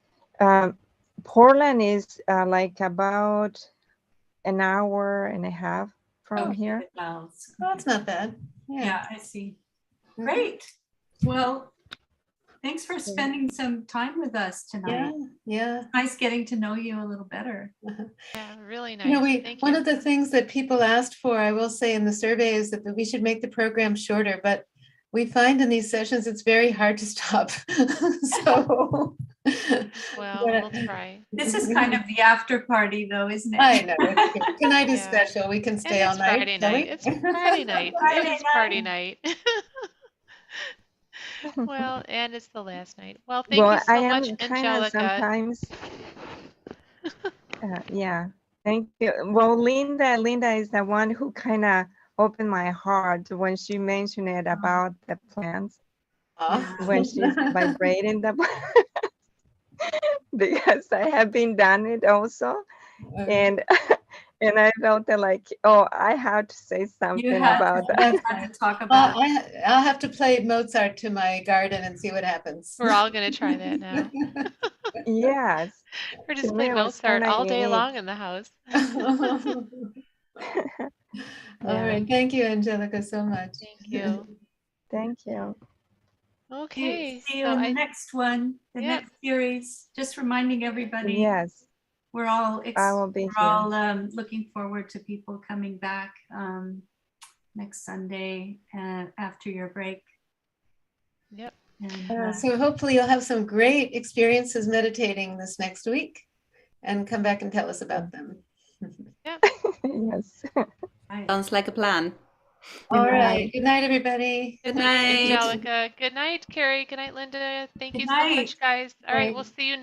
Portland is like about an hour and a half from here. Oh, that's not bad. Yeah, I see. Great. Well, Thanks for spending some time with us tonight. Yeah. It's nice getting to know you a little better. Yeah, really nice. You know, Thank one you. of the things that people asked for, I will say in the survey, is that we should make the program shorter, but we find in these sessions it's very hard to stop. So Well, we'll try. This is kind of the after party though, isn't it? I know. Tonight is Yeah. special. We can stay And all it's night. Friday shall we? night. It's Friday night. Friday It is party night. night. Well, and it's the last night. Well, thank Well, you I so much, am kind of Angelica. sometimes, yeah, thank you. Well, Linda is the one who kind of opened my heart when she mentioned it about the plants, when she's vibrating the because I have been done it also. And and I felt that like, oh, I have to say something about that. to talk Well, about. I'll have to play Mozart to my garden and see what happens. We're all going to try that now. Yes. Or just To play me, it was Mozart kinda all day unique. long in the house. All right. Thank you, Angelica, so much. Thank you. Thank you. Okay. See you So in the next one, the Yep. next series. Just reminding everybody. Yes. We're all I will be we're all looking forward to people coming back next Sunday after your break. Yep. And, So hopefully you'll have some great experiences meditating this next week and come back and tell us about them. Yep. Yes. Sounds like a plan. All right. Good night, everybody. Good Thanks, night. Angelica. Good night, Kerry. Good night, Linda. Thank Good you so night. much, guys. All right, Bye. we'll see you next